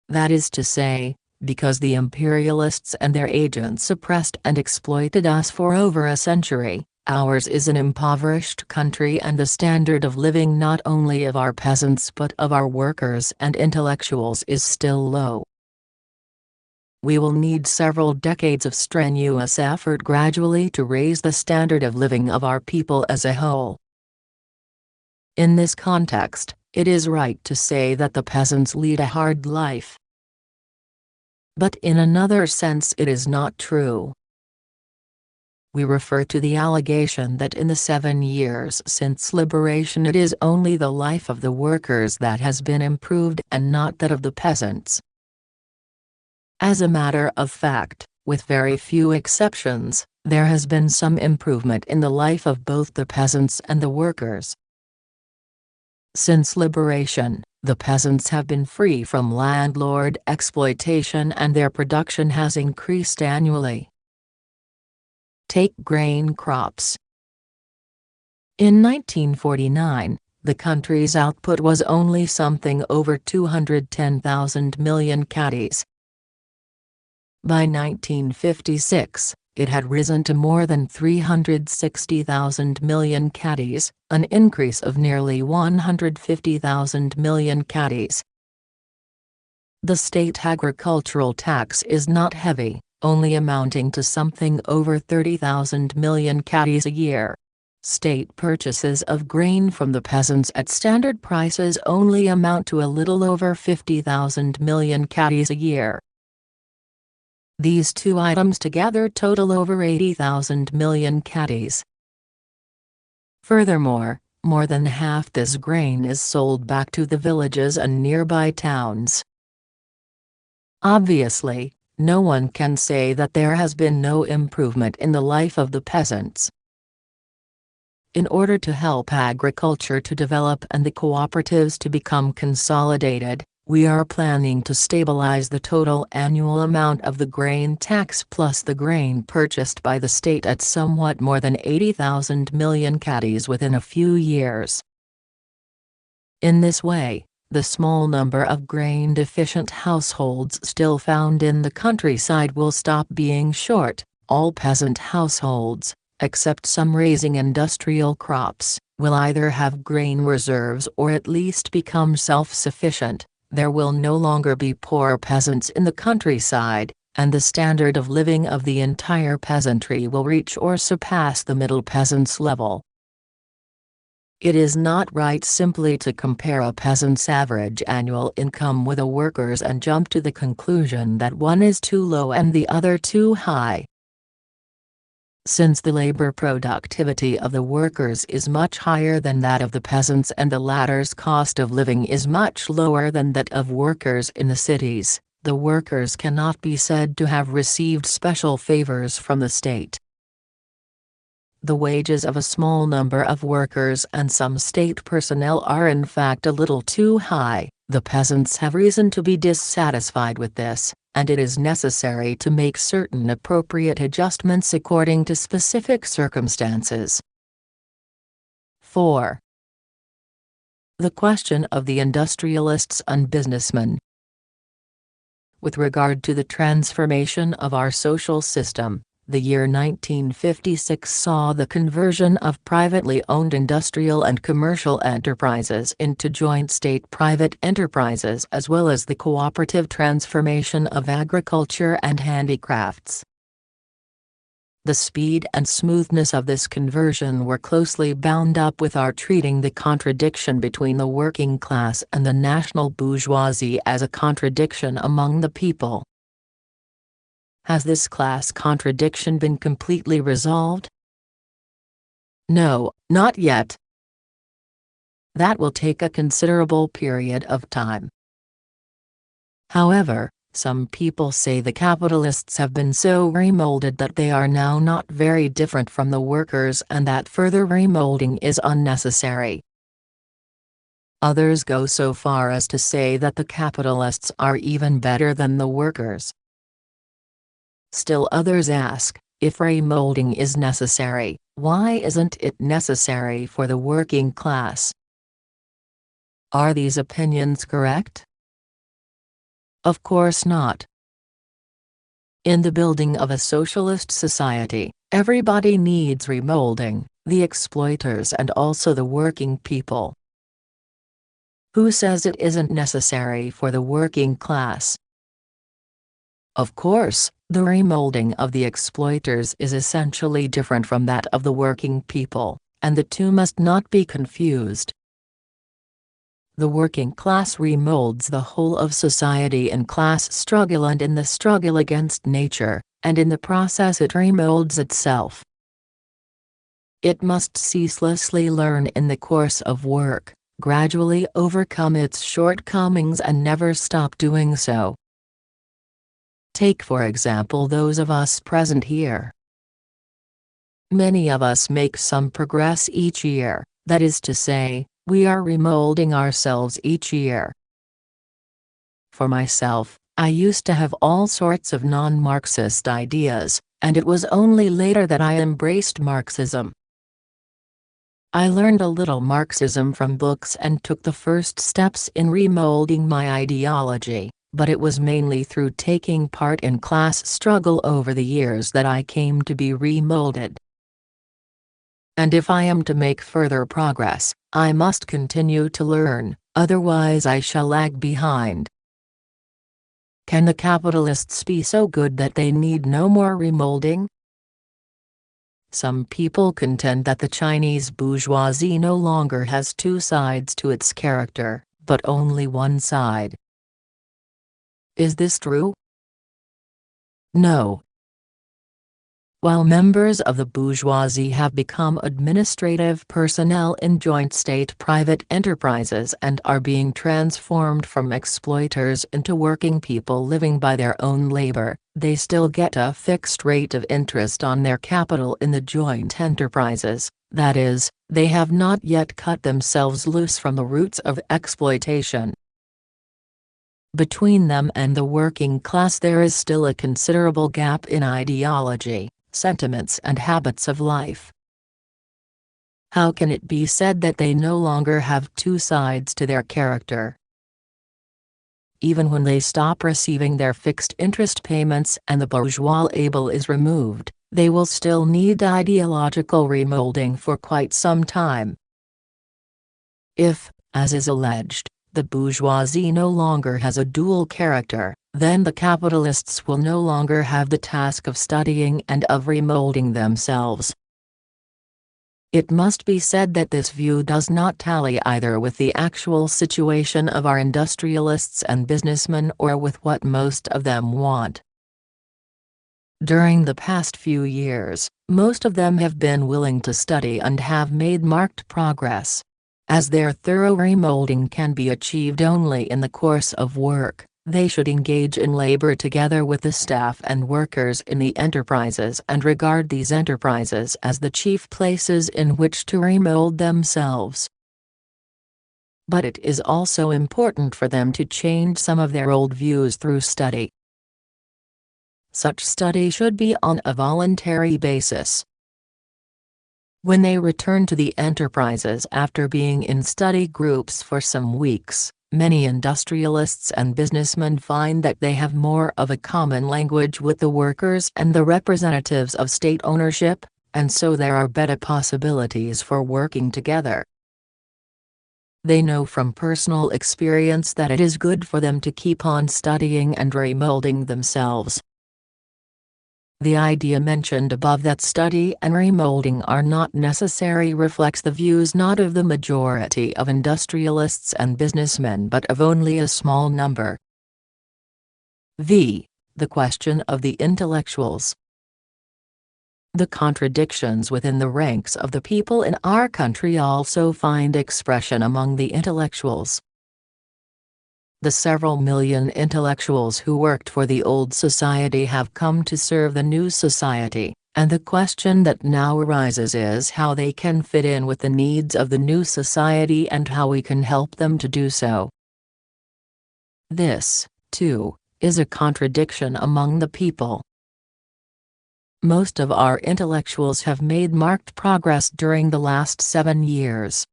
That is to say, because the imperialists and their agents oppressed and exploited us for over a century, ours is an impoverished country and the standard of living not only of our peasants but of our workers and intellectuals is still low. We will need several decades of strenuous effort gradually to raise the standard of living of our people as a whole. In this context, it is right to say that the peasants lead a hard life. But in another sense it is not true. We refer to the allegation that in the 7 years since liberation it is only the life of the workers that has been improved and not that of the peasants. As a matter of fact, with very few exceptions, there has been some improvement in the life of both the peasants and the workers. Since liberation, the peasants have been free from landlord exploitation and their production has increased annually. Take grain crops. In 1949, the country's output was only something over 210,000 million caddies. By 1956, it had risen to more than 360,000 million caddies, an increase of nearly 150,000 million caddies. The state agricultural tax is not heavy, only amounting to something over 30,000 million caddies a year. State purchases of grain from the peasants at standard prices only amount to a little over 50,000 million caddies a year. These two items together total over 80,000 million caddies. Furthermore, more than half this grain is sold back to the villages and nearby towns. Obviously, no one can say that there has been no improvement in the life of the peasants. In order to help agriculture to develop and the cooperatives to become consolidated, we are planning to stabilize the total annual amount of the grain tax plus the grain purchased by the state at somewhat more than 80,000 million caddies within a few years. In this way, the small number of grain-deficient households still found in the countryside will stop being short. All peasant households, except some raising industrial crops, will either have grain reserves or at least become self-sufficient. There will no longer be poor peasants in the countryside, and the standard of living of the entire peasantry will reach or surpass the middle peasant's level. It is not right simply to compare a peasant's average annual income with a worker's and jump to the conclusion that one is too low and the other too high. Since the labor productivity of the workers is much higher than that of the peasants and the latter's cost of living is much lower than that of workers in the cities, the workers cannot be said to have received special favors from the state. the wages of a small number of workers and some state personnel are in fact a little too high. The peasants have reason to be dissatisfied with this, and it is necessary to make certain appropriate adjustments according to specific circumstances. 4. The question of the industrialists and businessmen. With regard to the transformation of our social system, the year 1956 saw the conversion of privately owned industrial and commercial enterprises into joint state-private enterprises, as well as the cooperative transformation of agriculture and handicrafts. The speed and smoothness of this conversion were closely bound up with our treating the contradiction between the working class and the national bourgeoisie as a contradiction among the people. Has this class contradiction been completely resolved? No, not yet. That will take a considerable period of time. However, some people say the capitalists have been so remolded that they are now not very different from the workers and that further remolding is unnecessary. Others go so far as to say that the capitalists are even better than the workers. Still others ask, if remolding is necessary, why isn't it necessary for the working class? Are these opinions correct? Of course not. In the building of a socialist society, everybody needs remolding, the exploiters and also the working people. Who says it isn't necessary for the working class? Of course, the remolding of the exploiters is essentially different from that of the working people, and the two must not be confused. The working class remolds the whole of society in class struggle and in the struggle against nature, and in the process it remolds itself. It must ceaselessly learn in the course of work, gradually overcome its shortcomings and never stop doing so. Take for example those of us present here. Many of us make some progress each year, that is to say, we are remolding ourselves each year. For myself, I used to have all sorts of non-Marxist ideas, and it was only later that I embraced Marxism. I learned a little Marxism from books and took the first steps in remolding my ideology, but it was mainly through taking part in class struggle over the years that I came to be remolded. And if I am to make further progress, I must continue to learn, otherwise I shall lag behind. Can the capitalists be so good that they need no more remolding? Some people contend that the Chinese bourgeoisie no longer has two sides to its character, but only one side. Is this true? No. While members of the bourgeoisie have become administrative personnel in joint state-private enterprises and are being transformed from exploiters into working people living by their own labor, they still get a fixed rate of interest on their capital in the joint enterprises, that is, they have not yet cut themselves loose from the roots of exploitation. Between them and the working class there is still a considerable gap in ideology, sentiments and habits of life. How can it be said that they no longer have two sides to their character? Even when they stop receiving their fixed interest payments and the bourgeois label is removed, they will still need ideological remolding for quite some time. If, as is alleged, the bourgeoisie no longer has a dual character, then the capitalists will no longer have the task of studying and of remolding themselves. It must be said that this view does not tally either with the actual situation of our industrialists and businessmen or with what most of them want. During the past few years, most of them have been willing to study and have made marked progress. As their thorough remolding can be achieved only in the course of work, They should engage in labor together with the staff and workers in the enterprises and regard these enterprises as the chief places in which to remold themselves. But it is also important for them to change some of their old views through study. Such study should be on a voluntary basis. When they return to the enterprises after being in study groups for some weeks, many industrialists and businessmen find that they have more of a common language with the workers and the representatives of state ownership, and so there are better possibilities for working together. They know from personal experience that it is good for them to keep on studying and remolding themselves. The idea mentioned above that study and remolding are not necessary reflects the views not of the majority of industrialists and businessmen but of only a small number. V. The question of the intellectuals. The contradictions within the ranks of the people in our country also find expression among the intellectuals. The several million intellectuals who worked for the old society have come to serve the new society, and the question that now arises is how they can fit in with the needs of the new society and how we can help them to do so. This, too, is a contradiction among the people. Most of our intellectuals have made marked progress during the last 7 years.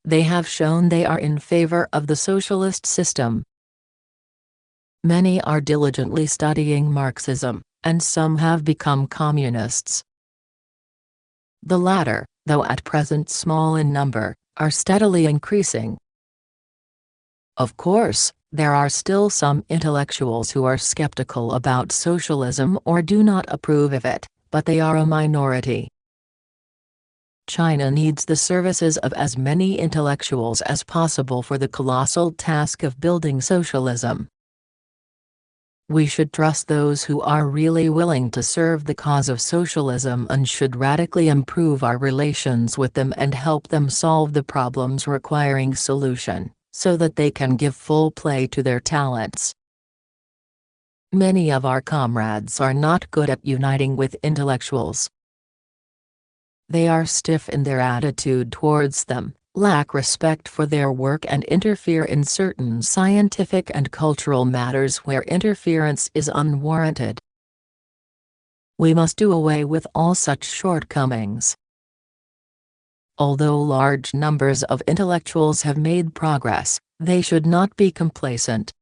They have shown they are in favor of the socialist system. Many are diligently studying Marxism, and some have become communists. The latter, though at present small in number, are steadily increasing. Of course, there are still some intellectuals who are skeptical about socialism or do not approve of it, but they are a minority. China needs the services of as many intellectuals as possible for the colossal task of building socialism. We should trust those who are really willing to serve the cause of socialism and should radically improve our relations with them and help them solve the problems requiring solution, so that they can give full play to their talents. Many of our comrades are not good at uniting with intellectuals. They are stiff in their attitude towards them, lack respect for their work and interfere in certain scientific and cultural matters where interference is unwarranted. We must do away with all such shortcomings. Although large numbers of intellectuals have made progress, they should not be complacent.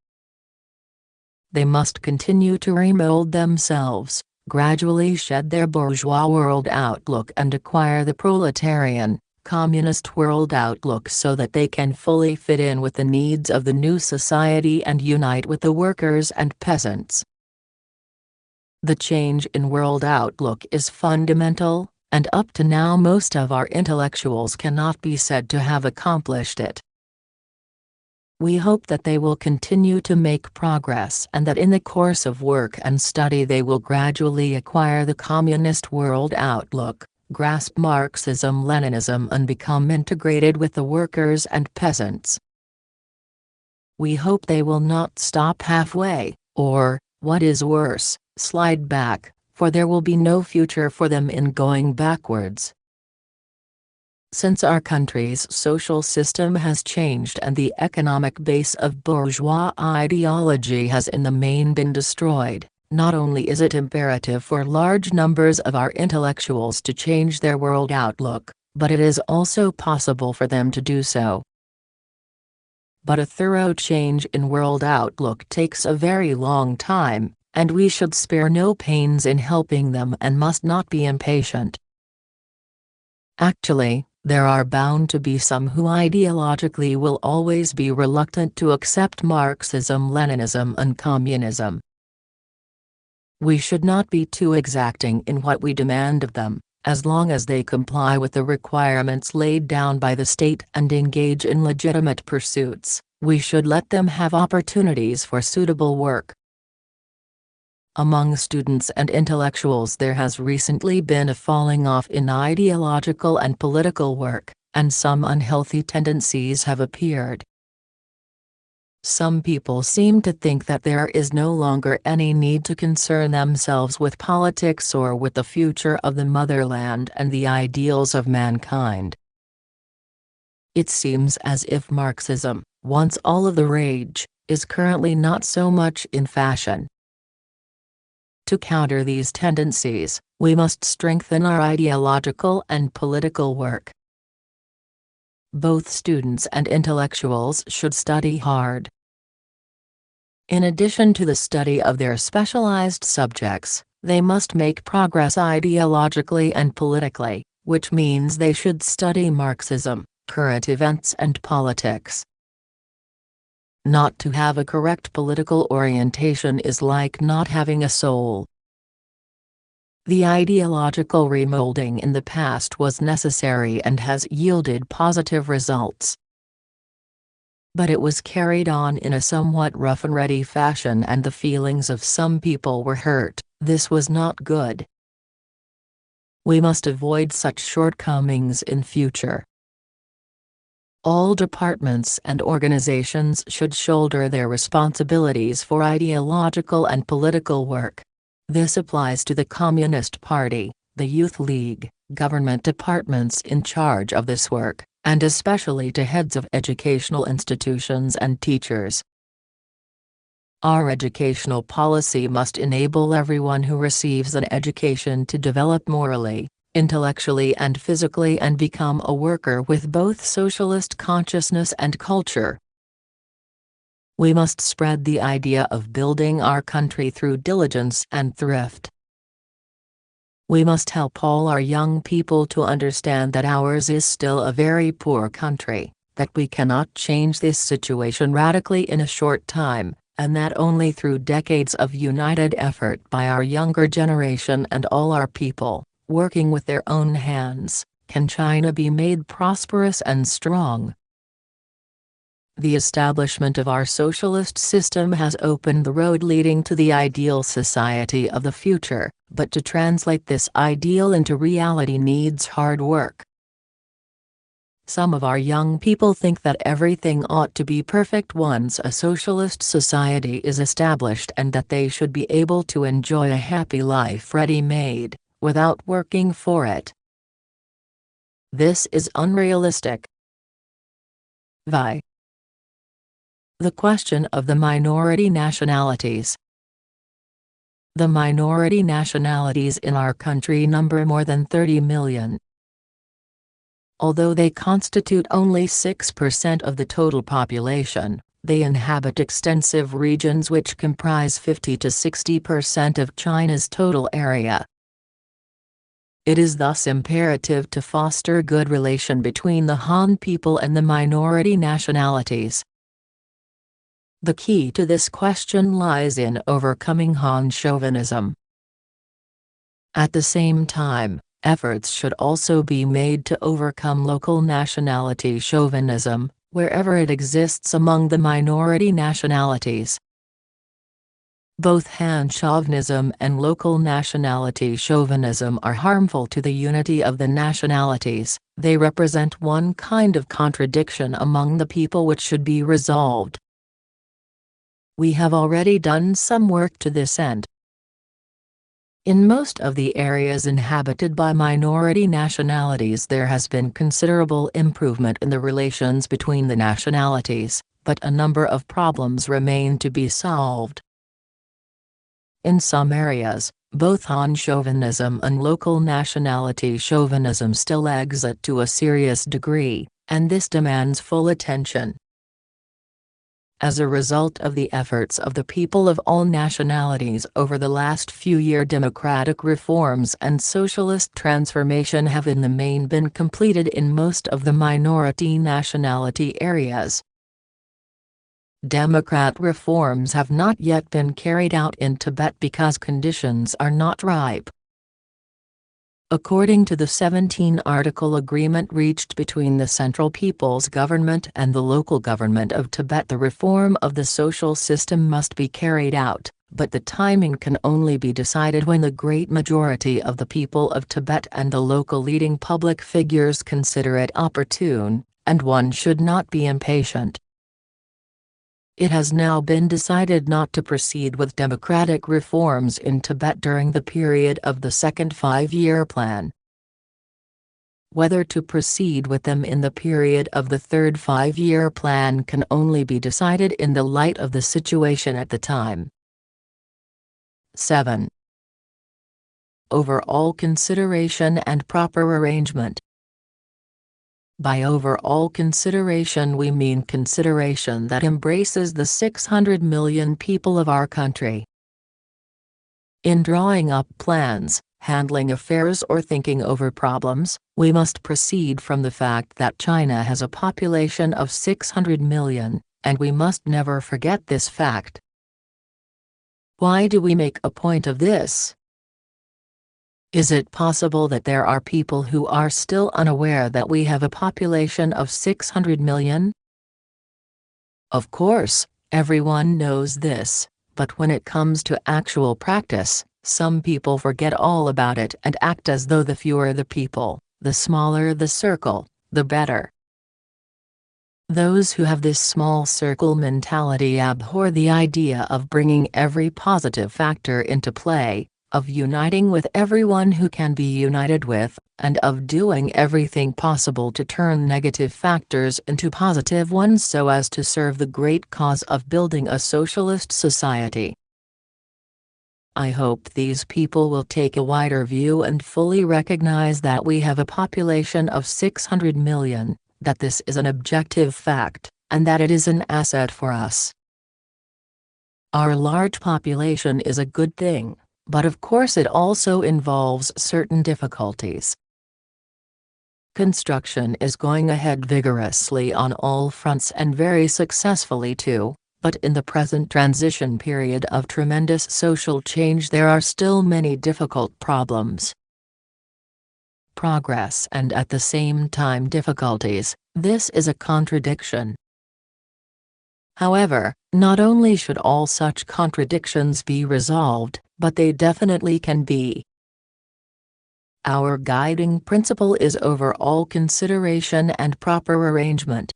They must continue to remold themselves, gradually shed their bourgeois world outlook and acquire the proletarian, communist world outlook so that they can fully fit in with the needs of the new society and unite with the workers and peasants. The change in world outlook is fundamental, and up to now most of our intellectuals cannot be said to have accomplished it. We hope that they will continue to make progress and that in the course of work and study they will gradually acquire the communist world outlook, grasp Marxism-Leninism and become integrated with the workers and peasants. We hope they will not stop halfway, or, what is worse, slide back, for there will be no future for them in going backwards. Since our country's social system has changed and the economic base of bourgeois ideology has in the main been destroyed, not only is it imperative for large numbers of our intellectuals to change their world outlook, but it is also possible for them to do so. But a thorough change in world outlook takes a very long time, and we should spare no pains in helping them and must not be impatient. Actually, there are bound to be some who ideologically will always be reluctant to accept Marxism, Leninism and communism. We should not be too exacting in what we demand of them, as long as they comply with the requirements laid down by the state and engage in legitimate pursuits. We should let them have opportunities for suitable work. Among students and intellectuals there has recently been a falling off in ideological and political work, and some unhealthy tendencies have appeared. Some people seem to think that there is no longer any need to concern themselves with politics or with the future of the motherland and the ideals of mankind. It seems as if Marxism, once all of the rage, is currently not so much in fashion. To counter these tendencies, we must strengthen our ideological and political work. Both students and intellectuals should study hard. In addition to the study of their specialized subjects, they must make progress ideologically and politically, which means they should study Marxism, current events and politics. Not to have a correct political orientation is like not having a soul. The ideological remolding in the past was necessary and has yielded positive results. But it was carried on in a somewhat rough-and-ready fashion and the feelings of some people were hurt. This was not good. We must avoid such shortcomings in future. All departments and organizations should shoulder their responsibilities for ideological and political work. This applies to the Communist Party, the Youth League, government departments in charge of this work, and especially to heads of educational institutions and teachers. Our educational policy must enable everyone who receives an education to develop morally, intellectually and physically and become a worker with both socialist consciousness and culture. We must spread the idea of building our country through diligence and thrift. We must help all our young people to understand that ours is still a very poor country, that we cannot change this situation radically in a short time, and that only through decades of united effort by our younger generation and all our people, working with their own hands, can China be made prosperous and strong. The establishment of our socialist system has opened the road leading to the ideal society of the future, but to translate this ideal into reality needs hard work. Some of our young people think that everything ought to be perfect once a socialist society is established and that they should be able to enjoy a happy life ready-made, without working for it. This is unrealistic. The question of the minority nationalities. The minority nationalities in our country number more than 30 million. Although they constitute only 6% of the total population, they inhabit extensive regions which comprise 50 to 60% of China's total area. It is thus imperative to foster good relation between the Han people and the minority nationalities. The key to this question lies in overcoming Han chauvinism. At the same time, efforts should also be made to overcome local nationality chauvinism, wherever it exists among the minority nationalities. Both Han chauvinism and local nationality chauvinism are harmful to the unity of the nationalities. They represent one kind of contradiction among the people which should be resolved. We have already done some work to this end. In most of the areas inhabited by minority nationalities there has been considerable improvement in the relations between the nationalities, but a number of problems remain to be solved. In some areas, both Han chauvinism and local nationality chauvinism still exist to a serious degree, and this demands full attention. As a result of the efforts of the people of all nationalities over the last few years, democratic reforms and socialist transformation have in the main been completed in most of the minority nationality areas. Democratic reforms have not yet been carried out in Tibet because conditions are not ripe. According to the 17-article agreement reached between the Central People's Government and the local government of Tibet, the reform of the social system must be carried out, but the timing can only be decided when the great majority of the people of Tibet and the local leading public figures consider it opportune, and one should not be impatient. it has now been decided not to proceed with democratic reforms in Tibet during the period of the second five-year plan. Whether to proceed with them in the period of the third five-year plan can only be decided in the light of the situation at the time. 7. Overall consideration and proper arrangement. By overall consideration we mean consideration that embraces the 600 million people of our country. In drawing up plans, handling affairs or thinking over problems, we must proceed from the fact that China has a population of 600 million, and we must never forget this fact. Why do we make a point of this? Is it possible that there are people who are still unaware that we have a population of 600 million? Of course, everyone knows this, but when it comes to actual practice, some people forget all about it and act as though the fewer the people, the smaller the circle, the better. Those who have this small circle mentality abhor the idea of bringing every positive factor into play, of uniting with everyone who can be united with, and of doing everything possible to turn negative factors into positive ones so as to serve the great cause of building a socialist society. I hope these people will take a wider view and fully recognize that we have a population of 600 million, that this is an objective fact, and that it is an asset for us. Our large population is a good thing, but of course it also involves certain difficulties. Construction is going ahead vigorously on all fronts and very successfully too, but in the present transition period of tremendous social change there are still many difficult problems. Progress and at the same time difficulties, this is a contradiction. However, not only should all such contradictions be resolved, but they definitely can be. Our guiding principle is overall consideration and proper arrangement.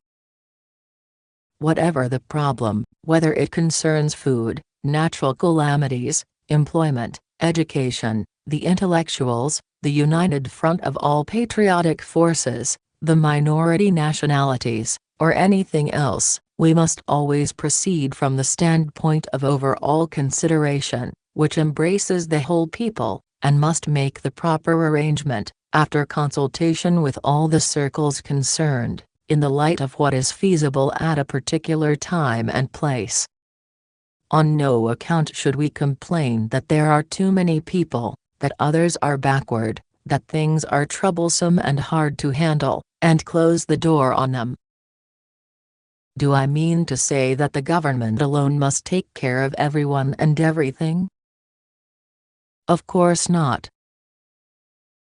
Whatever the problem, whether it concerns food, natural calamities, employment, education, the intellectuals, the united front of all patriotic forces, the minority nationalities, or anything else, we must always proceed from the standpoint of overall consideration, which embraces the whole people, and must make the proper arrangement, after consultation with all the circles concerned, in the light of what is feasible at a particular time and place. On no account should we complain that there are too many people, that others are backward, that things are troublesome and hard to handle, and close the door on them. Do I mean to say that the government alone must take care of everyone and everything? Of course not.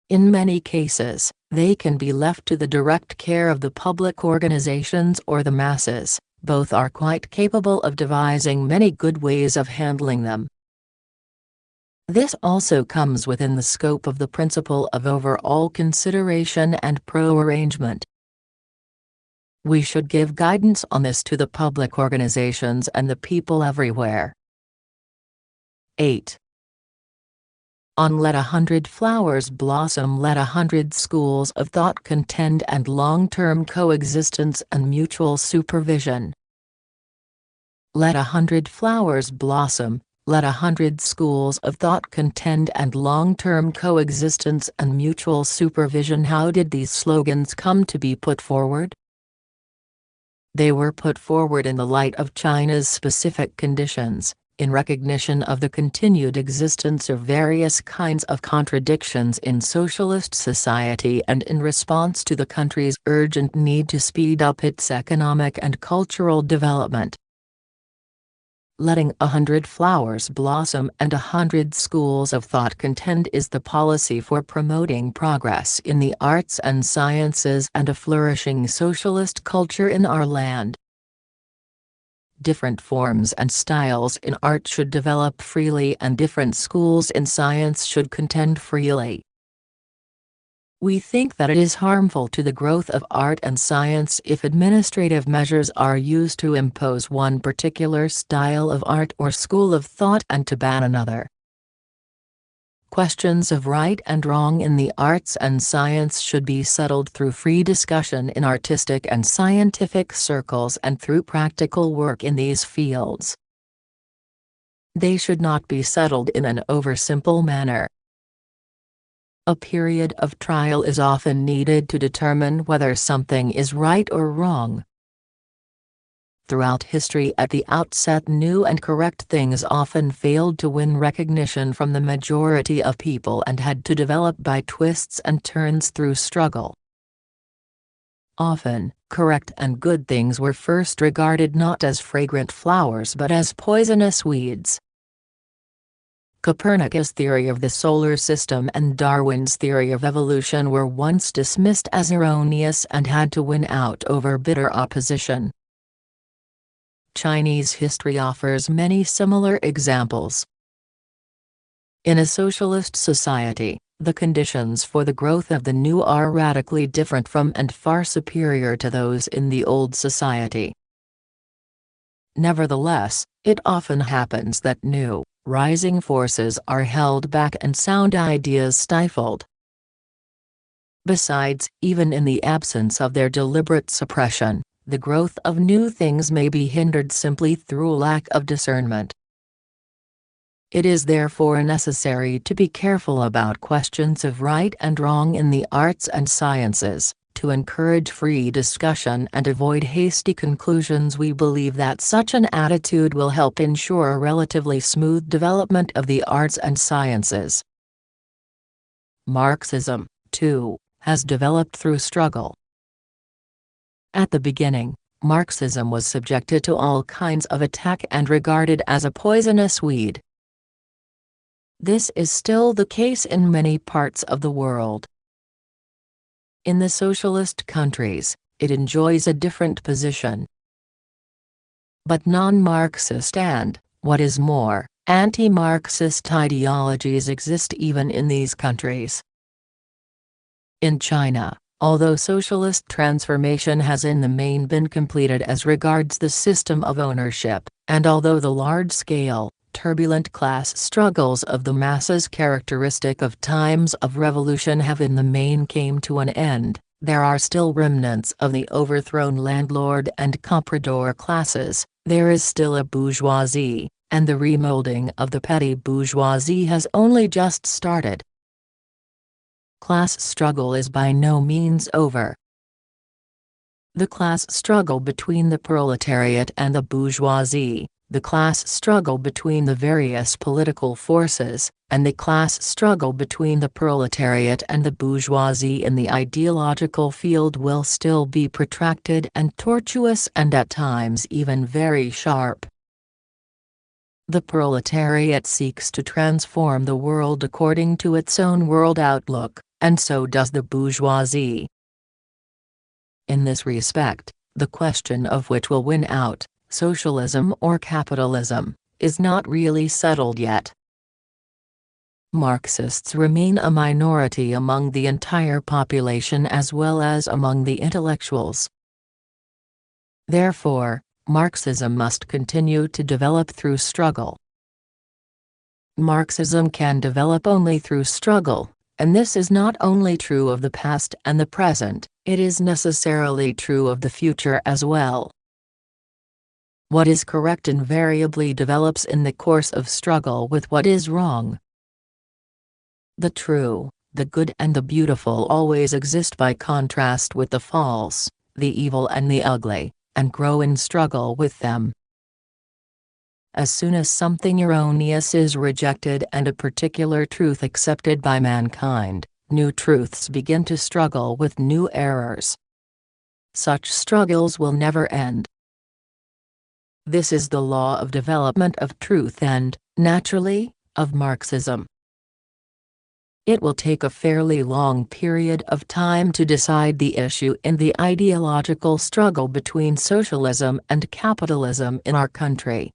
In many cases, they can be left to the direct care of the public organizations or the masses. Both are quite capable of devising many good ways of handling them. This also comes within the scope of the principle of overall consideration and pro-arrangement. We should give guidance on this to the public organizations and the people everywhere. 8. On Let 100 Flowers Blossom. Let 100 schools of thought contend and long-term coexistence and mutual supervision. Let 100 flowers blossom, let 100 schools of thought contend and long-term coexistence and mutual supervision. How did these slogans come to be put forward? They were put forward in the light of China's specific conditions, in recognition of the continued existence of various kinds of contradictions in socialist society and in response to the country's urgent need to speed up its economic and cultural development. Letting 100 flowers blossom and 100 schools of thought contend is the policy for promoting progress in the arts and sciences and a flourishing socialist culture in our land. Different forms and styles in art should develop freely and different schools in science should contend freely. We think that it is harmful to the growth of art and science if administrative measures are used to impose one particular style of art or school of thought and to ban another. Questions of right and wrong in the arts and science should be settled through free discussion in artistic and scientific circles and through practical work in these fields. They should not be settled in an oversimple manner. A period of trial is often needed to determine whether something is right or wrong. Throughout history, at the outset, new and correct things often failed to win recognition from the majority of people and had to develop by twists and turns through struggle. Often, correct and good things were first regarded not as fragrant flowers but as poisonous weeds. Copernicus' theory of the solar system and Darwin's theory of evolution were once dismissed as erroneous and had to win out over bitter opposition. Chinese history offers many similar examples. In a socialist society, the conditions for the growth of the new are radically different from and far superior to those in the old society. Nevertheless, it often happens that new, rising forces are held back and sound ideas stifled. Besides, even in the absence of their deliberate suppression, the growth of new things may be hindered simply through lack of discernment. It is therefore necessary to be careful about questions of right and wrong in the arts and sciences, to encourage free discussion and avoid hasty conclusions. We believe that such an attitude will help ensure a relatively smooth development of the arts and sciences. Marxism, too, has developed through struggle. At the beginning, Marxism was subjected to all kinds of attack and regarded as a poisonous weed. This is still the case in many parts of the world. In the socialist countries, it enjoys a different position. But non-Marxist and, what is more, anti-Marxist ideologies exist even in these countries. In China, although socialist transformation has in the main been completed as regards the system of ownership, and although the large-scale, turbulent class struggles of the masses characteristic of times of revolution have in the main came to an end, there are still remnants of the overthrown landlord and comprador classes. There is still a bourgeoisie, and the remolding of the petty bourgeoisie has only just started. Class struggle is by no means over. The class struggle between the proletariat and the bourgeoisie, the class struggle between the various political forces, and the class struggle between the proletariat and the bourgeoisie in the ideological field will still be protracted and tortuous and at times even very sharp. The proletariat seeks to transform the world according to its own world outlook, and so does the bourgeoisie. In this respect, the question of which will win out, socialism or capitalism, is not really settled yet. Marxists remain a minority among the entire population as well as among the intellectuals. Therefore, Marxism must continue to develop through struggle. Marxism can develop only through struggle, and this is not only true of the past and the present, it is necessarily true of the future as well. What is correct invariably develops in the course of struggle with what is wrong. The true, the good and the beautiful always exist by contrast with the false, the evil and the ugly, and grow in struggle with them. As soon as something erroneous is rejected and a particular truth accepted by mankind, new truths begin to struggle with new errors. Such struggles will never end. This is the law of development of truth and, naturally, of Marxism. It will take a fairly long period of time to decide the issue in the ideological struggle between socialism and capitalism in our country.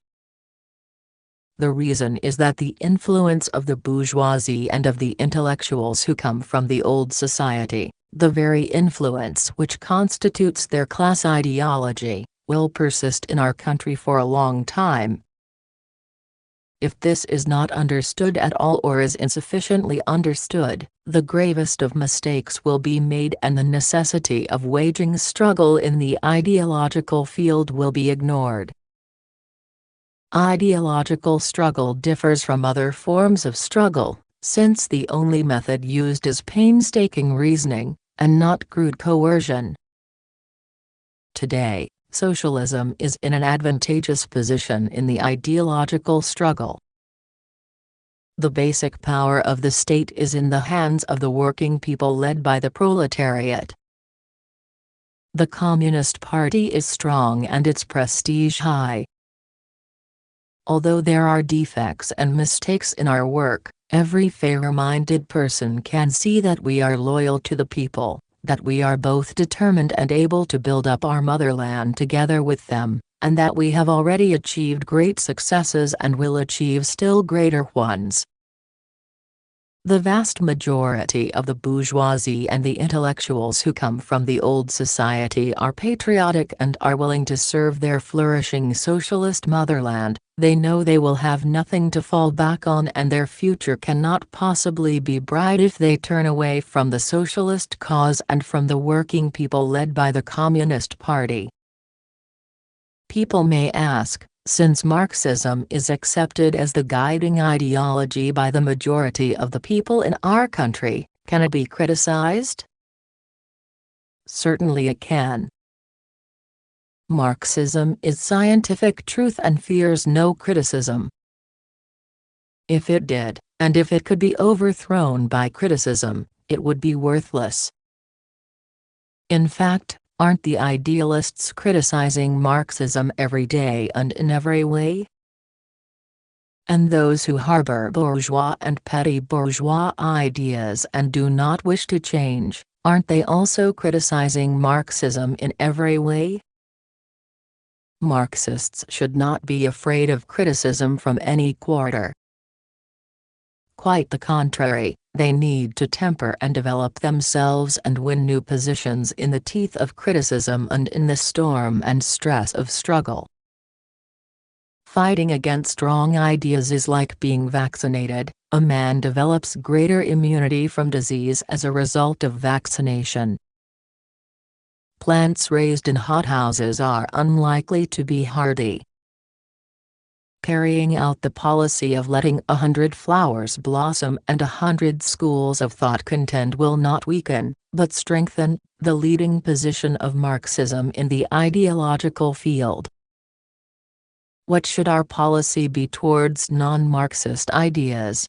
The reason is that the influence of the bourgeoisie and of the intellectuals who come from the old society, the very influence which constitutes their class ideology, will persist in our country for a long time. If this is not understood at all or is insufficiently understood, the gravest of mistakes will be made and the necessity of waging struggle in the ideological field will be ignored. Ideological struggle differs from other forms of struggle, since the only method used is painstaking reasoning, and not crude coercion. Today, socialism is in an advantageous position in the ideological struggle. The basic power of the state is in the hands of the working people led by the proletariat. The Communist Party is strong and its prestige high. Although there are defects and mistakes in our work, every fair-minded person can see that we are loyal to the people, that we are both determined and able to build up our motherland together with them, and that we have already achieved great successes and will achieve still greater ones. The vast majority of the bourgeoisie and the intellectuals who come from the old society are patriotic and are willing to serve their flourishing socialist motherland. They know they will have nothing to fall back on and their future cannot possibly be bright if they turn away from the socialist cause and from the working people led by the Communist Party. People may ask, since Marxism is accepted as the guiding ideology by the majority of the people in our country, can it be criticized? Certainly it can. Marxism is scientific truth and fears no criticism. If it did, and if it could be overthrown by criticism, it would be worthless. In fact, aren't the idealists criticizing Marxism every day and in every way? And those who harbor bourgeois and petty bourgeois ideas and do not wish to change, aren't they also criticizing Marxism in every way? Marxists should not be afraid of criticism from any quarter. Quite the contrary, they need to temper and develop themselves and win new positions in the teeth of criticism and in the storm and stress of struggle. Fighting against wrong ideas is like being vaccinated. A man develops greater immunity from disease as a result of vaccination. Plants raised in hothouses are unlikely to be hardy. Carrying out the policy of letting 100 flowers blossom and 100 schools of thought contend will not weaken, but strengthen, the leading position of Marxism in the ideological field. What should our policy be towards non-Marxist ideas?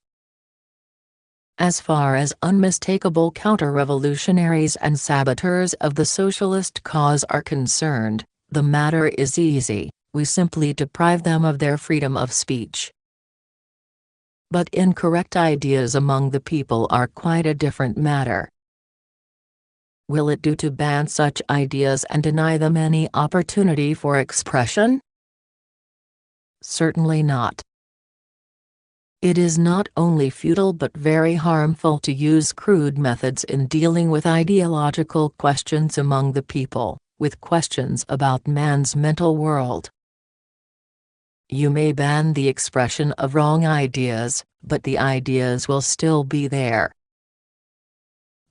As far as unmistakable counter-revolutionaries and saboteurs of the socialist cause are concerned, the matter is easy. We simply deprive them of their freedom of speech. But incorrect ideas among the people are quite a different matter. Will it do to ban such ideas and deny them any opportunity for expression? Certainly not. It is not only futile but very harmful to use crude methods in dealing with ideological questions among the people, with questions about man's mental world. You may ban the expression of wrong ideas, but the ideas will still be there.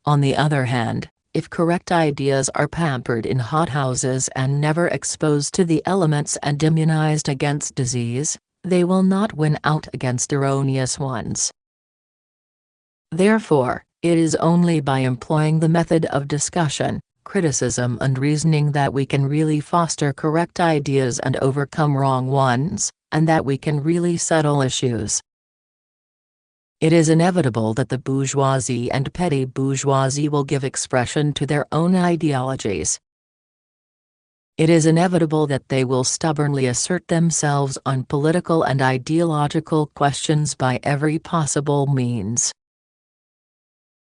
On the other hand, if correct ideas are pampered in hothouses and never exposed to the elements and immunized against disease, they will not win out against erroneous ones. Therefore, it is only by employing the method of discussion, criticism and reasoning that we can really foster correct ideas and overcome wrong ones, and that we can really settle issues. It is inevitable that the bourgeoisie and petty bourgeoisie will give expression to their own ideologies. It is inevitable that they will stubbornly assert themselves on political and ideological questions by every possible means.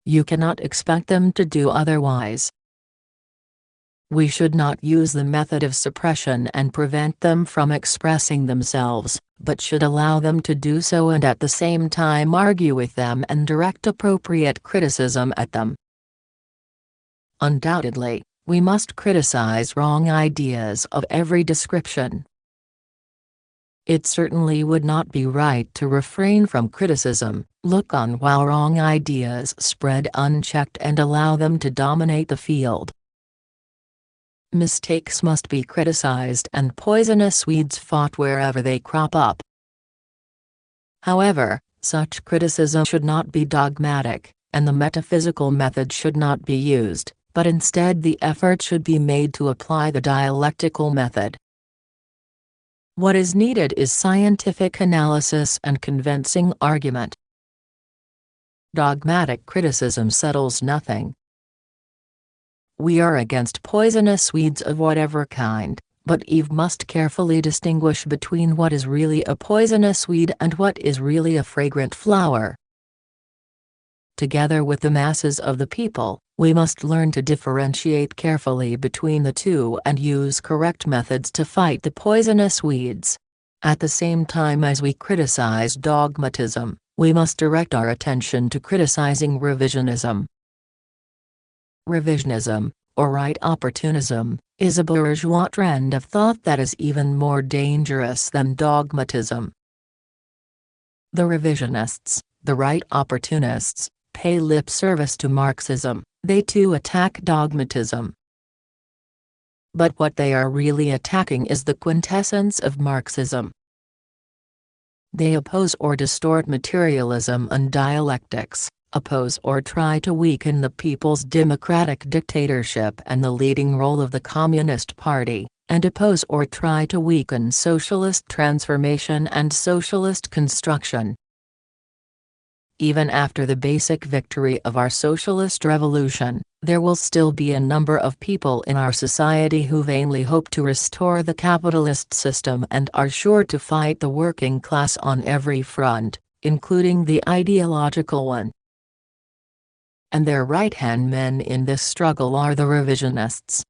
You cannot expect them to do otherwise. We should not use the method of suppression and prevent them from expressing themselves, but should allow them to do so and at the same time argue with them and direct appropriate criticism at them. Undoubtedly, we must criticize wrong ideas of every description. It certainly would not be right to refrain from criticism, look on while wrong ideas spread unchecked and allow them to dominate the field. Mistakes must be criticized and poisonous weeds fought wherever they crop up. However, such criticism should not be dogmatic, and the metaphysical method should not be used, but instead the effort should be made to apply the dialectical method. What is needed is scientific analysis and convincing argument. Dogmatic criticism settles nothing. We are against poisonous weeds of whatever kind, but Eve must carefully distinguish between what is really a poisonous weed and what is really a fragrant flower. Together with the masses of the people, we must learn to differentiate carefully between the two and use correct methods to fight the poisonous weeds. At the same time as we criticize dogmatism, we must direct our attention to criticizing revisionism. Revisionism, or right opportunism, is a bourgeois trend of thought that is even more dangerous than dogmatism. The revisionists, the right opportunists, pay lip service to Marxism, they too attack dogmatism. But what they are really attacking is the quintessence of Marxism. They oppose or distort materialism and dialectics, oppose or try to weaken the people's democratic dictatorship and the leading role of the Communist Party, and oppose or try to weaken socialist transformation and socialist construction. Even after the basic victory of our socialist revolution, there will still be a number of people in our society who vainly hope to restore the capitalist system and are sure to fight the working class on every front, including the ideological one. And their right-hand men in this struggle are the revisionists.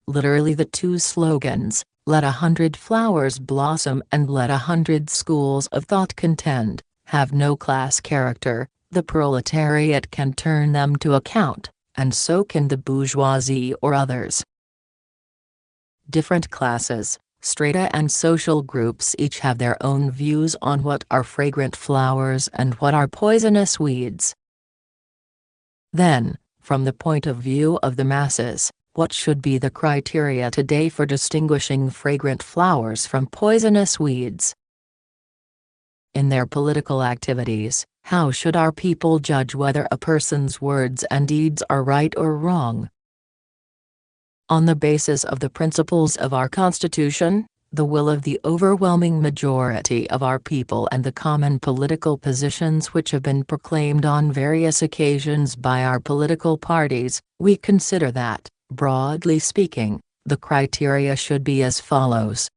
Literally the two slogans, "Let 100 flowers blossom" and "Let 100 schools of thought contend," have no class character. The proletariat can turn them to account, and so can the bourgeoisie or others. Different classes, strata and social groups each have their own views on what are fragrant flowers and what are poisonous weeds. Then, from the point of view of the masses, what should be the criteria today for distinguishing fragrant flowers from poisonous weeds? In their political activities, how should our people judge whether a person's words and deeds are right or wrong? On the basis of the principles of our Constitution, the will of the overwhelming majority of our people and the common political positions which have been proclaimed on various occasions by our political parties, we consider that, broadly speaking, the criteria should be as follows.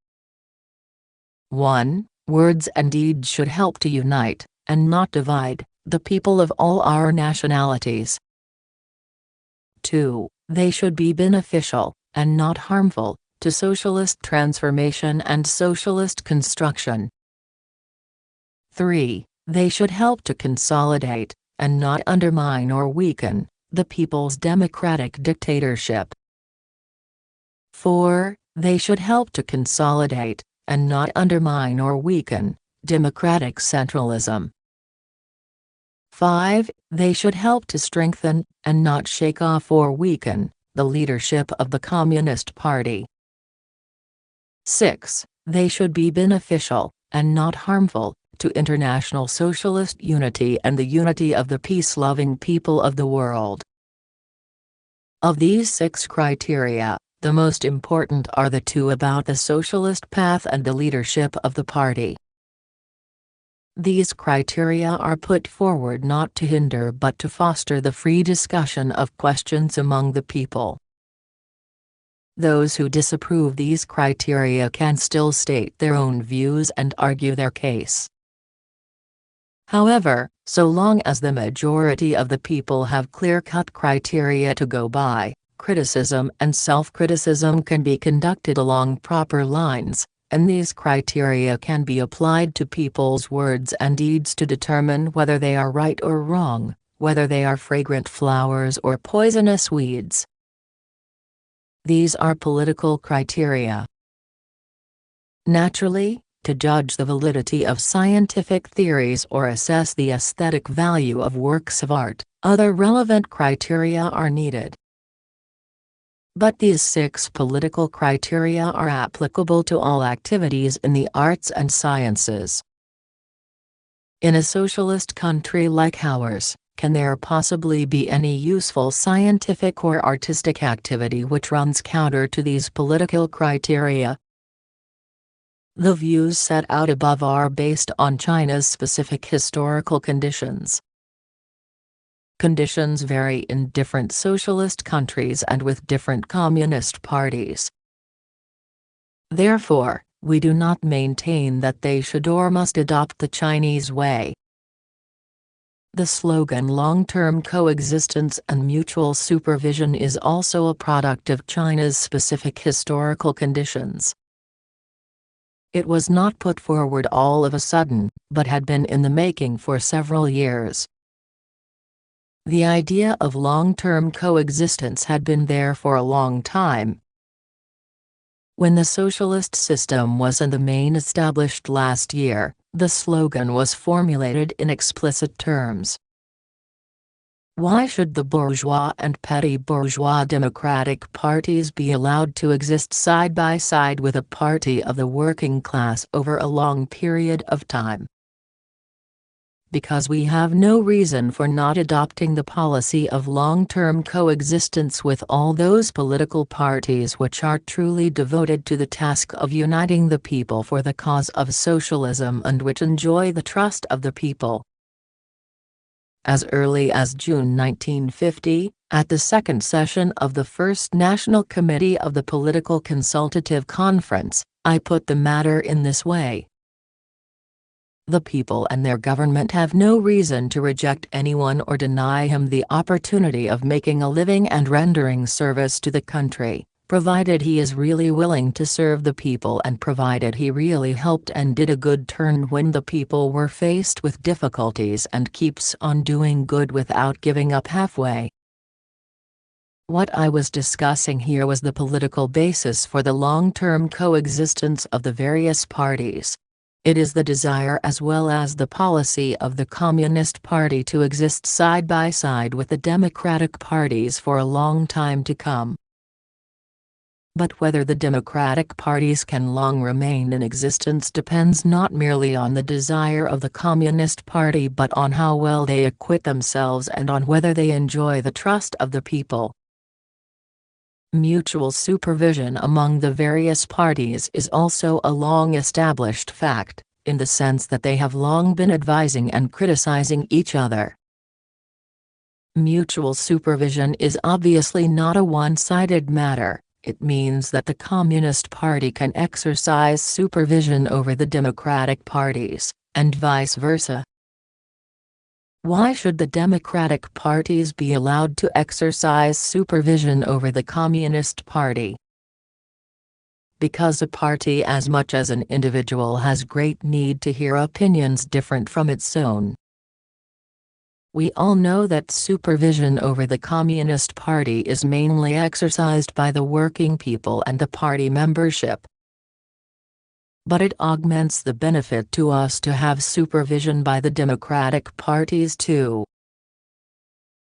1. Words and deeds should help to unite, and not divide, the people of all our nationalities. 2. They should be beneficial, and not harmful, to socialist transformation and socialist construction. 3. They should help to consolidate, and not undermine or weaken, the people's democratic dictatorship. 4. They should help to consolidate, and not undermine or weaken, democratic centralism. 5. They should help to strengthen, and not shake off or weaken, the leadership of the Communist Party. 6. They should be beneficial, and not harmful, to international socialist unity and the unity of the peace-loving people of the world. Of these 6 criteria, the most important are the 2 about the socialist path and the leadership of the party. These criteria are put forward not to hinder but to foster the free discussion of questions among the people. Those who disapprove these criteria can still state their own views and argue their case. However, so long as the majority of the people have clear-cut criteria to go by, criticism and self-criticism can be conducted along proper lines, and these criteria can be applied to people's words and deeds to determine whether they are right or wrong, whether they are fragrant flowers or poisonous weeds. These are political criteria. Naturally, to judge the validity of scientific theories or assess the aesthetic value of works of art, other relevant criteria are needed. But these 6 political criteria are applicable to all activities in the arts and sciences. In a socialist country like ours, can there possibly be any useful scientific or artistic activity which runs counter to these political criteria? The views set out above are based on China's specific historical conditions. Conditions vary in different socialist countries and with different communist parties. Therefore, we do not maintain that they should or must adopt the Chinese way. The slogan long-term coexistence and mutual supervision is also a product of China's specific historical conditions. It was not put forward all of a sudden, but had been in the making for several years. The idea of long-term coexistence had been there for a long time. When the socialist system was in the main established last year, the slogan was formulated in explicit terms. Why should the bourgeois and petty bourgeois democratic parties be allowed to exist side by side with a party of the working class over a long period of time? Because we have no reason for not adopting the policy of long-term coexistence with all those political parties which are truly devoted to the task of uniting the people for the cause of socialism and which enjoy the trust of the people. As early as June 1950, at the second session of the First National Committee of the Political Consultative Conference, I put the matter in this way. The people and their government have no reason to reject anyone or deny him the opportunity of making a living and rendering service to the country, provided he is really willing to serve the people and provided he really helped and did a good turn when the people were faced with difficulties and keeps on doing good without giving up halfway. What I was discussing here was the political basis for the long-term coexistence of the various parties. It is the desire as well as the policy of the Communist Party to exist side by side with the Democratic parties for a long time to come. But whether the Democratic parties can long remain in existence depends not merely on the desire of the Communist Party but on how well they acquit themselves and on whether they enjoy the trust of the people. Mutual supervision among the various parties is also a long-established fact, in the sense that they have long been advising and criticizing each other. Mutual supervision is obviously not a one-sided matter. It means that the Communist Party can exercise supervision over the Democratic parties, and vice versa. Why should the Democratic parties be allowed to exercise supervision over the Communist Party? Because a party as much as an individual has great need to hear opinions different from its own. We all know that supervision over the Communist Party is mainly exercised by the working people and the party membership. But it augments the benefit to us to have supervision by the Democratic parties too.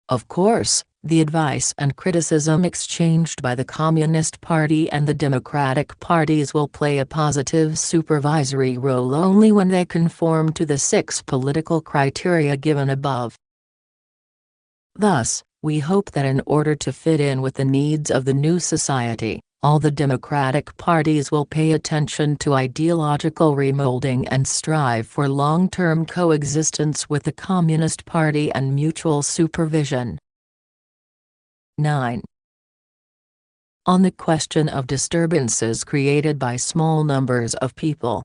Of course, the advice and criticism exchanged by the Communist Party and the Democratic parties will play a positive supervisory role only when they conform to the 6 political criteria given above. Thus, we hope that in order to fit in with the needs of the new society, all the Democratic parties will pay attention to ideological remolding and strive for long-term coexistence with the Communist Party and mutual supervision. 9. On the question of disturbances created by small numbers of people.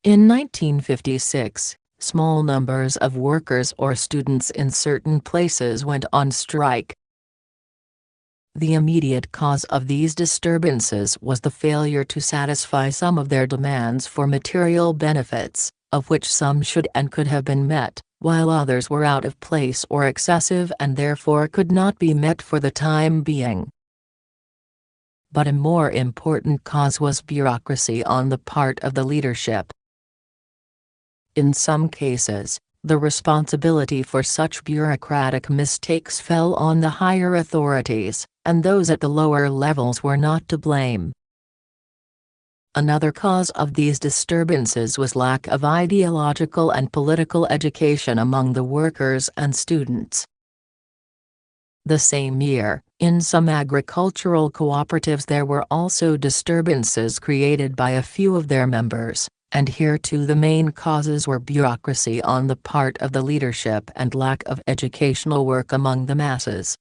In 1956, small numbers of workers or students in certain places went on strike. The immediate cause of these disturbances was the failure to satisfy some of their demands for material benefits, of which some should and could have been met, while others were out of place or excessive and therefore could not be met for the time being. But a more important cause was bureaucracy on the part of the leadership. In some cases, the responsibility for such bureaucratic mistakes fell on the higher authorities, and those at the lower levels were not to blame. Another cause of these disturbances was lack of ideological and political education among the workers and students. The same year, in some agricultural cooperatives there were also disturbances created by a few of their members, and here too the main causes were bureaucracy on the part of the leadership and lack of educational work among the masses.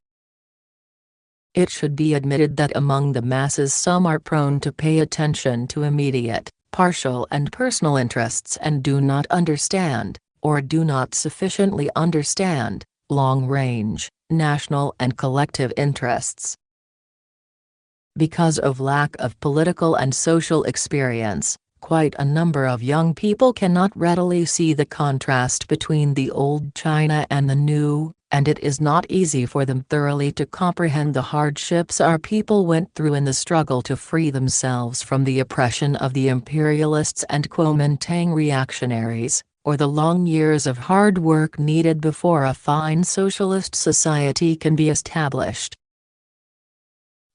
It should be admitted that among the masses some are prone to pay attention to immediate, partial and personal interests and do not understand, or do not sufficiently understand, long-range, national and collective interests. Because of lack of political and social experience, quite a number of young people cannot readily see the contrast between the old China and the new, and it is not easy for them thoroughly to comprehend the hardships our people went through in the struggle to free themselves from the oppression of the imperialists and Kuomintang reactionaries, or the long years of hard work needed before a fine socialist society can be established.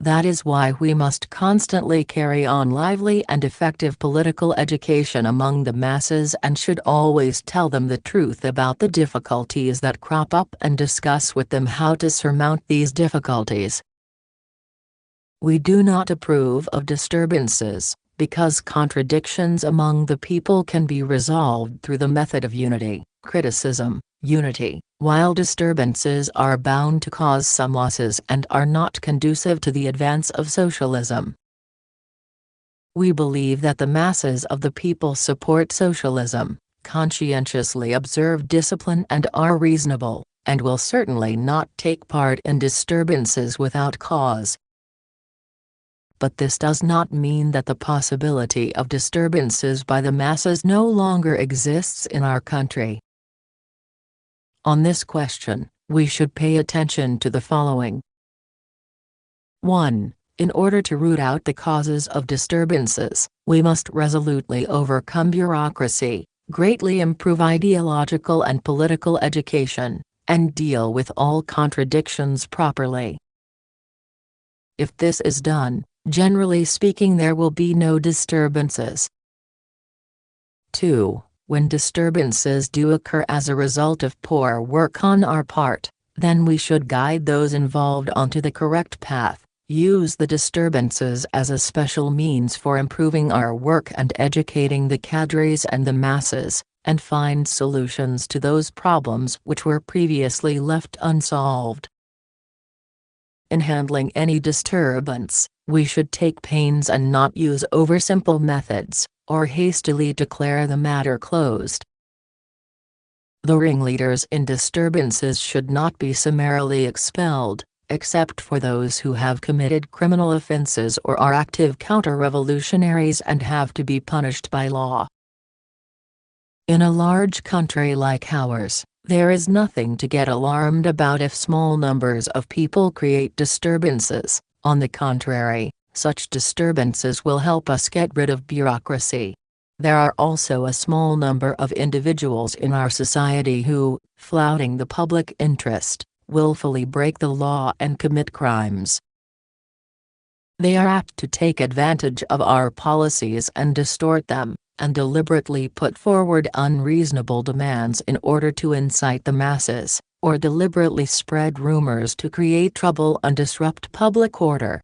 That is why we must constantly carry on lively and effective political education among the masses and should always tell them the truth about the difficulties that crop up and discuss with them how to surmount these difficulties. We do not approve of disturbances, because contradictions among the people can be resolved through the method of unity, criticism, unity, while disturbances are bound to cause some losses and are not conducive to the advance of socialism. We believe that the masses of the people support socialism, conscientiously observe discipline and are reasonable, and will certainly not take part in disturbances without cause. But this does not mean that the possibility of disturbances by the masses no longer exists in our country. On this question, we should pay attention to the following. 1. In order to root out the causes of disturbances, we must resolutely overcome bureaucracy, greatly improve ideological and political education, and deal with all contradictions properly. If this is done, generally speaking there will be no disturbances. 2. When disturbances do occur as a result of poor work on our part, then we should guide those involved onto the correct path, use the disturbances as a special means for improving our work and educating the cadres and the masses, and find solutions to those problems which were previously left unsolved. In handling any disturbance, we should take pains and not use oversimple methods, or hastily declare the matter closed. The ringleaders in disturbances should not be summarily expelled, except for those who have committed criminal offenses or are active counter-revolutionaries and have to be punished by law. In a large country like ours, there is nothing to get alarmed about if small numbers of people create disturbances. On the contrary, such disturbances will help us get rid of bureaucracy. There are also a small number of individuals in our society who, flouting the public interest, willfully break the law and commit crimes. They are apt to take advantage of our policies and distort them, and deliberately put forward unreasonable demands in order to incite the masses, or deliberately spread rumors to create trouble and disrupt public order.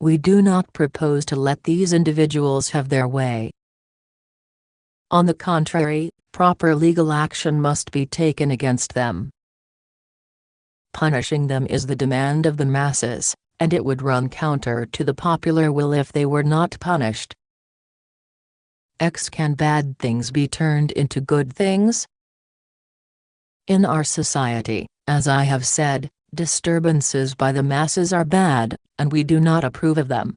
We do not propose to let these individuals have their way. On the contrary, proper legal action must be taken against them. Punishing them is the demand of the masses, and it would run counter to the popular will if they were not punished. Can bad things be turned into good things? In our society, as I have said, Disturbances by the masses are bad, and we do not approve of them.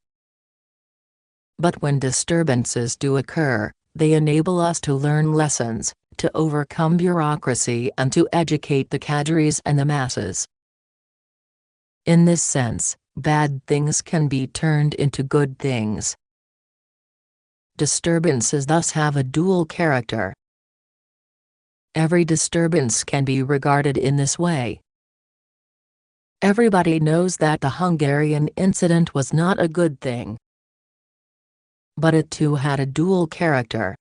But when disturbances do occur, they enable us to learn lessons, to overcome bureaucracy and to educate the cadres and the masses. In this sense, bad things can be turned into good things. Disturbances thus have a dual character. Every disturbance can be regarded in this way. Everybody knows that the Hungarian incident was not a good thing. But it too had a dual character.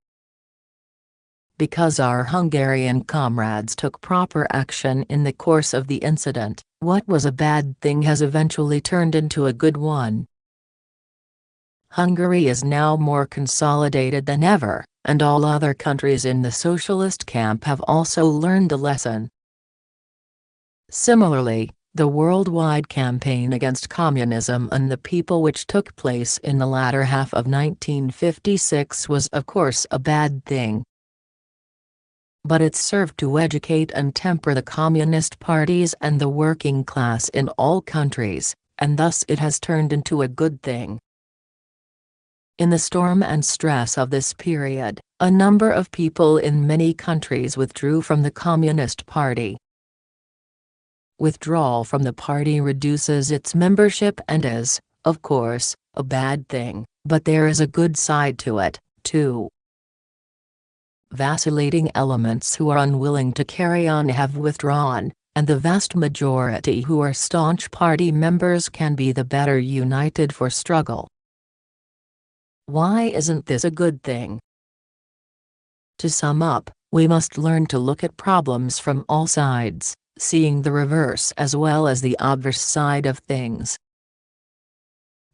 Because our Hungarian comrades took proper action in the course of the incident, what was a bad thing has eventually turned into a good one. Hungary is now more consolidated than ever, and all other countries in the socialist camp have also learned the lesson. Similarly, the worldwide campaign against communism and the people which took place in the latter half of 1956 was of course a bad thing. But it served to educate and temper the communist parties and the working class in all countries, and thus it has turned into a good thing. In the storm and stress of this period, a number of people in many countries withdrew from the Communist Party. Withdrawal from the party reduces its membership and is, of course, a bad thing, but there is a good side to it, too. Vacillating elements who are unwilling to carry on have withdrawn, and the vast majority who are staunch party members can be the better united for struggle. Why isn't this a good thing? To sum up, we must learn to look at problems from all sides, seeing the reverse as well as the obverse side of things.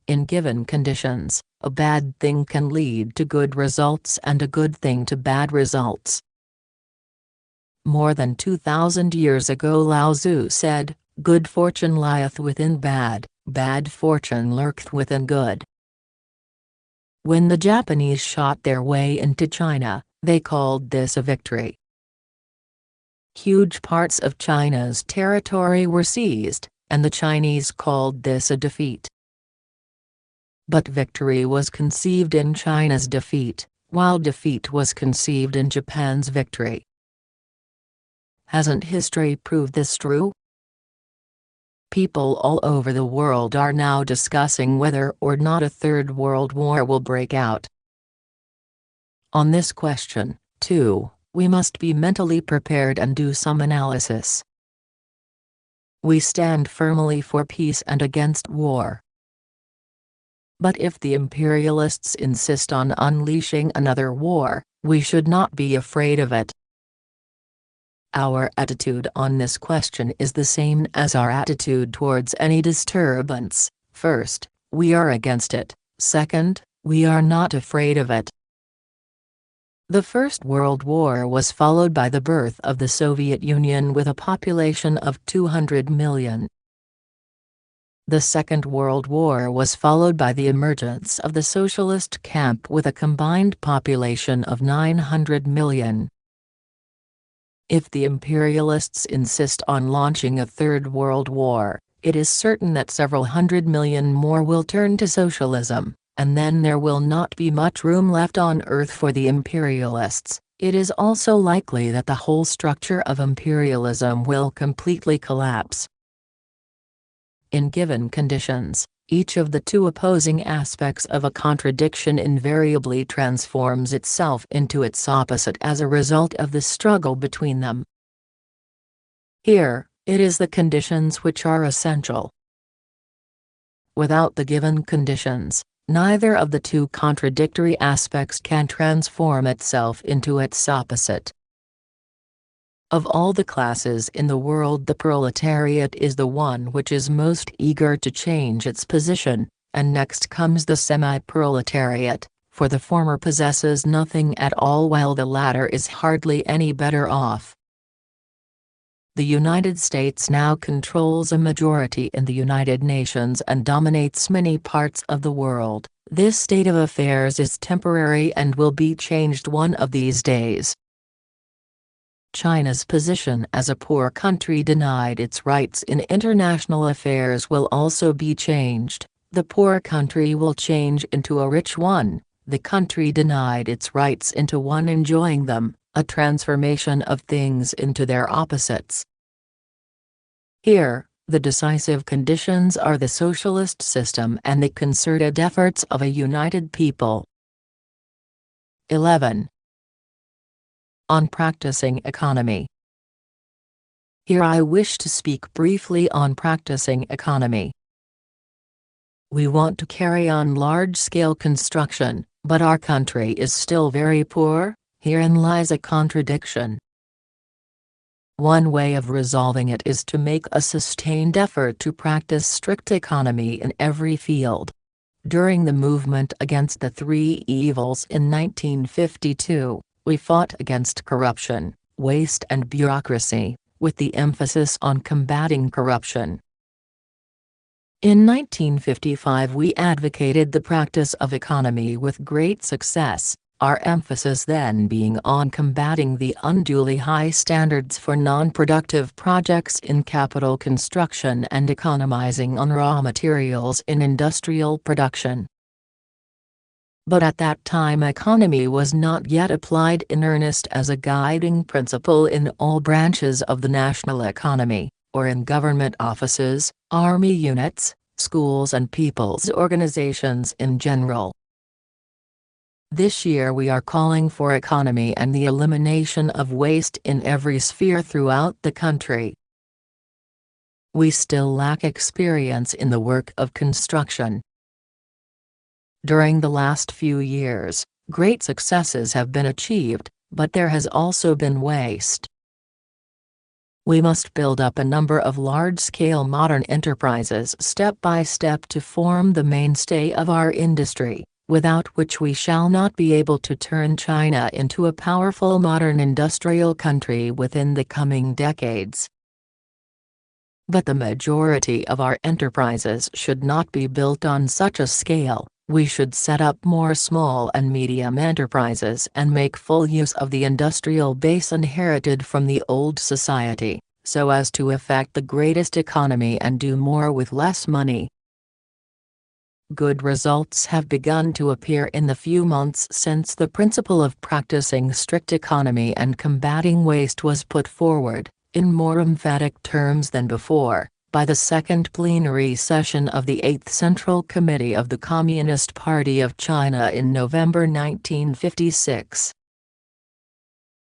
In given conditions, a bad thing can lead to good results and a good thing to bad results. More than 2,000 years ago Lao Tzu said, "Good fortune lieth within bad, bad fortune lurketh within good." When the Japanese shot their way into China, they called this a victory. Huge parts of China's territory were seized, and the Chinese called this a defeat. But victory was conceived in China's defeat, while defeat was conceived in Japan's victory. Hasn't history proved this true? People all over the world are now discussing whether or not a third world war will break out. On this question, too, we must be mentally prepared and do some analysis. We stand firmly for peace and against war. But if the imperialists insist on unleashing another war, we should not be afraid of it. Our attitude on this question is the same as our attitude towards any disturbance. First, we are against it. Second, we are not afraid of it. The First World War was followed by the birth of the Soviet Union with a population of 200 million. The Second World War was followed by the emergence of the socialist camp with a combined population of 900 million. If the imperialists insist on launching a third world war, it is certain that several hundred million more will turn to socialism, and then there will not be much room left on earth for the imperialists. It is also likely that the whole structure of imperialism will completely collapse. In given conditions, each of the two opposing aspects of a contradiction invariably transforms itself into its opposite as a result of the struggle between them. Here, it is the conditions which are essential. Without the given conditions, neither of the two contradictory aspects can transform itself into its opposite. Of all the classes in the world, the proletariat is the one which is most eager to change its position, and next comes the semi-proletariat, for the former possesses nothing at all while the latter is hardly any better off. The United States now controls a majority in the United Nations and dominates many parts of the world. This state of affairs is temporary and will be changed one of these days. China's position as a poor country denied its rights in international affairs will also be changed. The poor country will change into a rich one, the country denied its rights into one enjoying them, a transformation of things into their opposites. Here, the decisive conditions are the socialist system and the concerted efforts of a united people. 11. On practicing economy. Here I wish to speak briefly on practicing economy. We want to carry on large-scale construction, but our country is still very poor. Herein lies a contradiction. One way of resolving it is to make a sustained effort to practice strict economy in every field. During the movement against the three evils in 1952, we fought against corruption, waste and bureaucracy, with the emphasis on combating corruption. In 1955 we advocated the practice of economy with great success, our emphasis then being on combating the unduly high standards for non-productive projects in capital construction and economizing on raw materials in industrial production. But at that time economy was not yet applied in earnest as a guiding principle in all branches of the national economy, or in government offices, army units, schools and people's organizations in general. This year we are calling for economy and the elimination of waste in every sphere throughout the country. We still lack experience in the work of construction. During the last few years, great successes have been achieved, but there has also been waste. We must build up a number of large-scale modern enterprises step by step to form the mainstay of our industry, without which we shall not be able to turn China into a powerful modern industrial country within the coming decades. But the majority of our enterprises should not be built on such a scale. We should set up more small and medium enterprises and make full use of the industrial base inherited from the old society, so as to effect the greatest economy and do more with less money. Good results have begun to appear in the few months since the principle of practicing strict economy and combating waste was put forward, in more emphatic terms than before, by the second plenary session of the 8th Central Committee of the Communist Party of China in November 1956.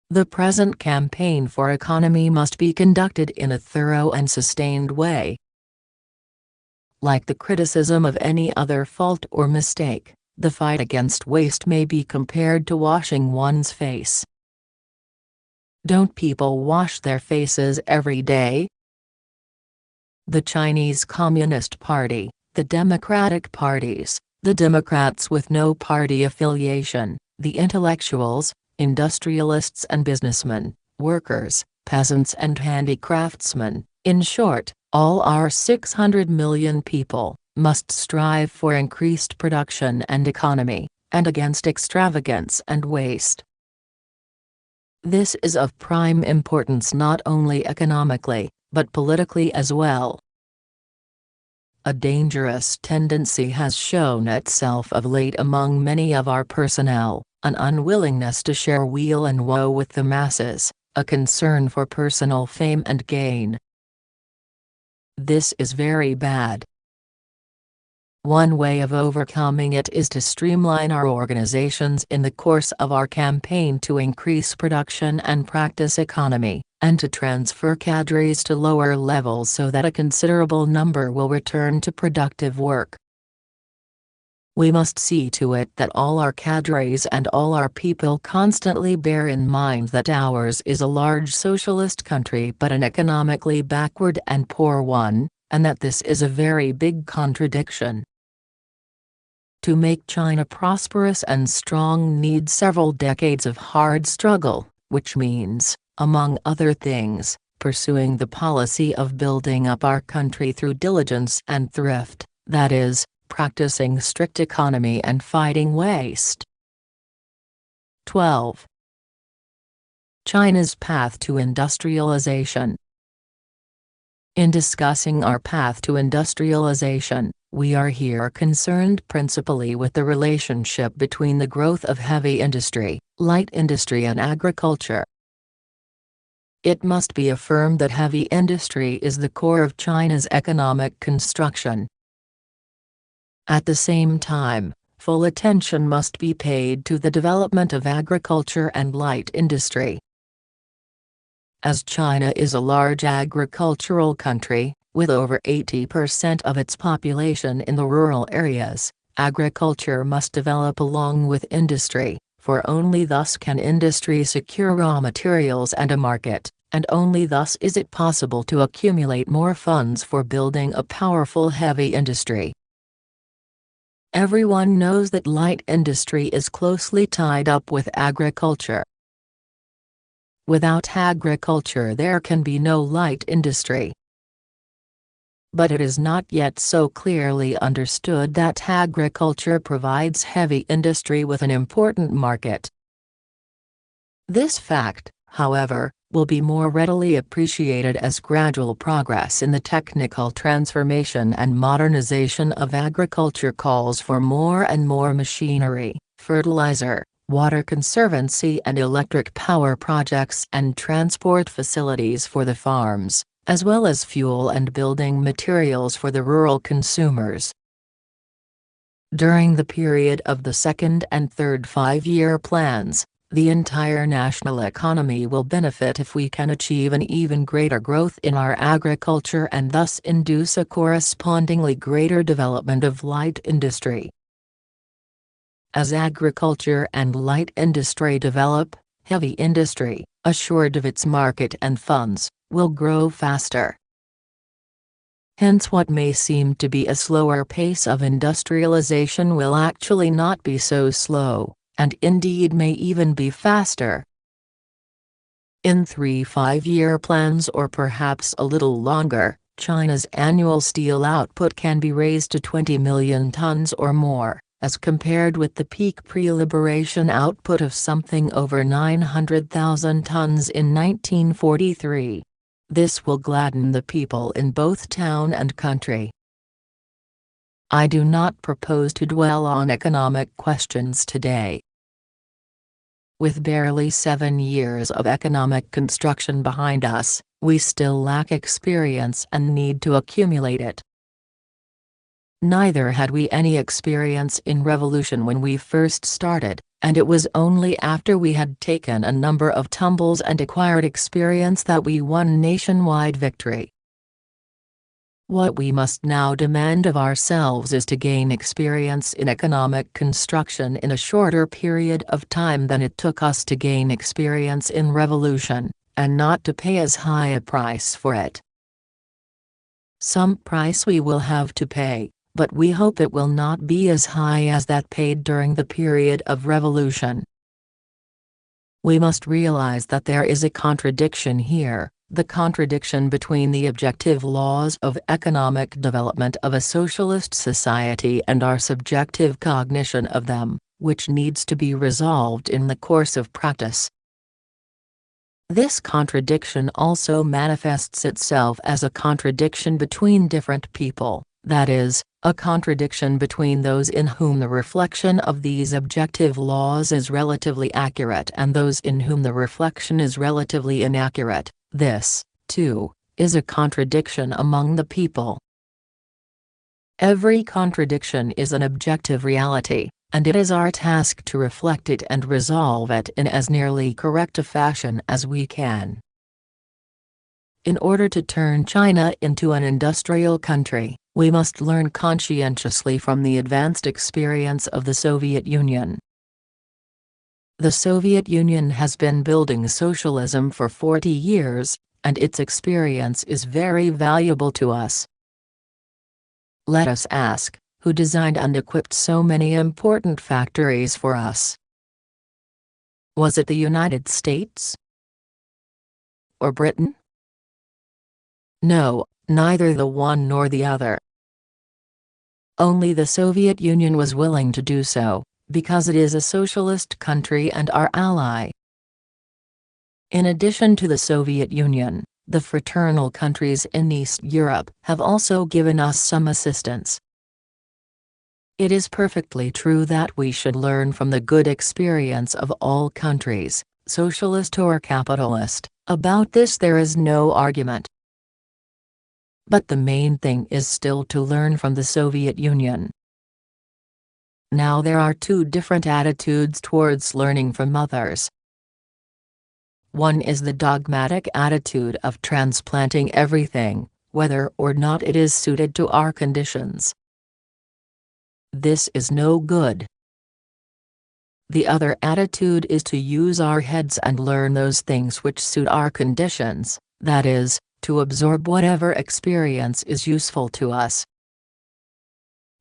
The present campaign for economy must be conducted in a thorough and sustained way. Like the criticism of any other fault or mistake, the fight against waste may be compared to washing one's face. Don't people wash their faces every day? The Chinese Communist Party, the Democratic parties, the Democrats with no party affiliation, the intellectuals, industrialists and businessmen, workers, peasants and handicraftsmen, in short, all our 600 million people, must strive for increased production and economy, and against extravagance and waste. This is of prime importance not only economically, but politically as well. A dangerous tendency has shown itself of late among many of our personnel, an unwillingness to share weal and woe with the masses, a concern for personal fame and gain. This is very bad. One way of overcoming it is to streamline our organizations in the course of our campaign to increase production and practice economy, and to transfer cadres to lower levels so that a considerable number will return to productive work. We must see to it that all our cadres and all our people constantly bear in mind that ours is a large socialist country but an economically backward and poor one, and that this is a very big contradiction. To make China prosperous and strong needs several decades of hard struggle, which means, among other things, pursuing the policy of building up our country through diligence and thrift, that is, practicing strict economy and fighting waste. 12. China's path to industrialization. In discussing our path to industrialization, we are here concerned principally with the relationship between the growth of heavy industry, light industry and agriculture. It must be affirmed that heavy industry is the core of China's economic construction. At the same time, full attention must be paid to the development of agriculture and light industry. As China is a large agricultural country, with over 80% of its population in the rural areas, agriculture must develop along with industry, for only thus can industry secure raw materials and a market, and only thus is it possible to accumulate more funds for building a powerful heavy industry. Everyone knows that light industry is closely tied up with agriculture. Without agriculture there can be no light industry. But it is not yet so clearly understood that agriculture provides heavy industry with an important market. This fact, however, will be more readily appreciated as gradual progress in the technical transformation and modernization of agriculture calls for more and more machinery, fertilizer, water conservancy and electric power projects and transport facilities for the farms, as well as fuel and building materials for the rural consumers. During the period of the second and third five-year plans, the entire national economy will benefit if we can achieve an even greater growth in our agriculture and thus induce a correspondingly greater development of light industry. As agriculture and light industry develop, heavy industry, assured of its market and funds, will grow faster. Hence what may seem to be a slower pace of industrialization will actually not be so slow, and indeed may even be faster. In 3 5-year plans or perhaps a little longer, China's annual steel output can be raised to 20 million tons or more, as compared with the peak pre-liberation output of something over 900,000 tons in 1943. This will gladden the people in both town and country. I do not propose to dwell on economic questions today. With barely 7 years of economic construction behind us, we still lack experience and need to accumulate it. Neither had we any experience in revolution when we first started, and it was only after we had taken a number of tumbles and acquired experience that we won nationwide victory. What we must now demand of ourselves is to gain experience in economic construction in a shorter period of time than it took us to gain experience in revolution, and not to pay as high a price for it. Some price we will have to pay, but we hope it will not be as high as that paid during the period of revolution. We must realize that there is a contradiction here, the contradiction between the objective laws of economic development of a socialist society and our subjective cognition of them, which needs to be resolved in the course of practice. This contradiction also manifests itself as a contradiction between different people, that is, a contradiction between those in whom the reflection of these objective laws is relatively accurate and those in whom the reflection is relatively inaccurate. This, too, is a contradiction among the people. Every contradiction is an objective reality, and it is our task to reflect it and resolve it in as nearly correct a fashion as we can. In order to turn China into an industrial country, we must learn conscientiously from the advanced experience of the Soviet Union. The Soviet Union has been building socialism for 40 years, and its experience is very valuable to us. Let us ask, who designed and equipped so many important factories for us? Was it the United States? Or Britain? No, neither the one nor the other. Only the Soviet Union was willing to do so, because it is a socialist country and our ally. In addition to the Soviet Union, the fraternal countries in East Europe have also given us some assistance. It is perfectly true that we should learn from the good experience of all countries, socialist or capitalist. About this there is no argument. But the main thing is still to learn from the Soviet Union. Now there are two different attitudes towards learning from others. One is the dogmatic attitude of transplanting everything, whether or not it is suited to our conditions. This is no good. The other attitude is to use our heads and learn those things which suit our conditions, that is, to absorb whatever experience is useful to us.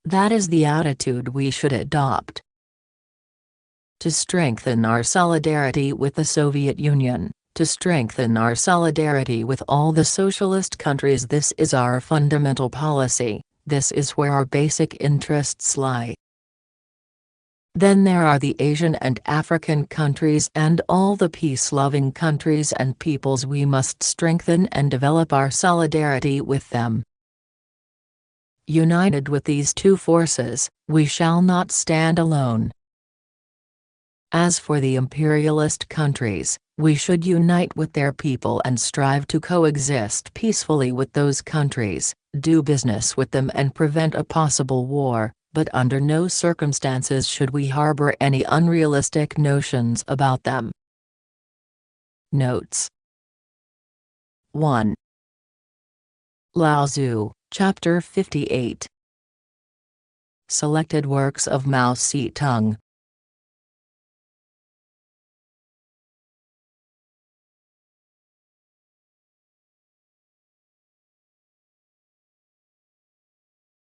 That is the attitude we should adopt. To strengthen our solidarity with the Soviet Union, to strengthen our solidarity with all the socialist countries, this is our fundamental policy, this is where our basic interests lie. Then there are the Asian and African countries and all the peace-loving countries and peoples. We must strengthen and develop our solidarity with them. United with these two forces, we shall not stand alone. As for the imperialist countries, we should unite with their people and strive to coexist peacefully with those countries, do business with them and prevent a possible war. But under no circumstances should we harbor any unrealistic notions about them. Notes. 1. Lao Tzu, Chapter 58. Selected works of Mao Zedong.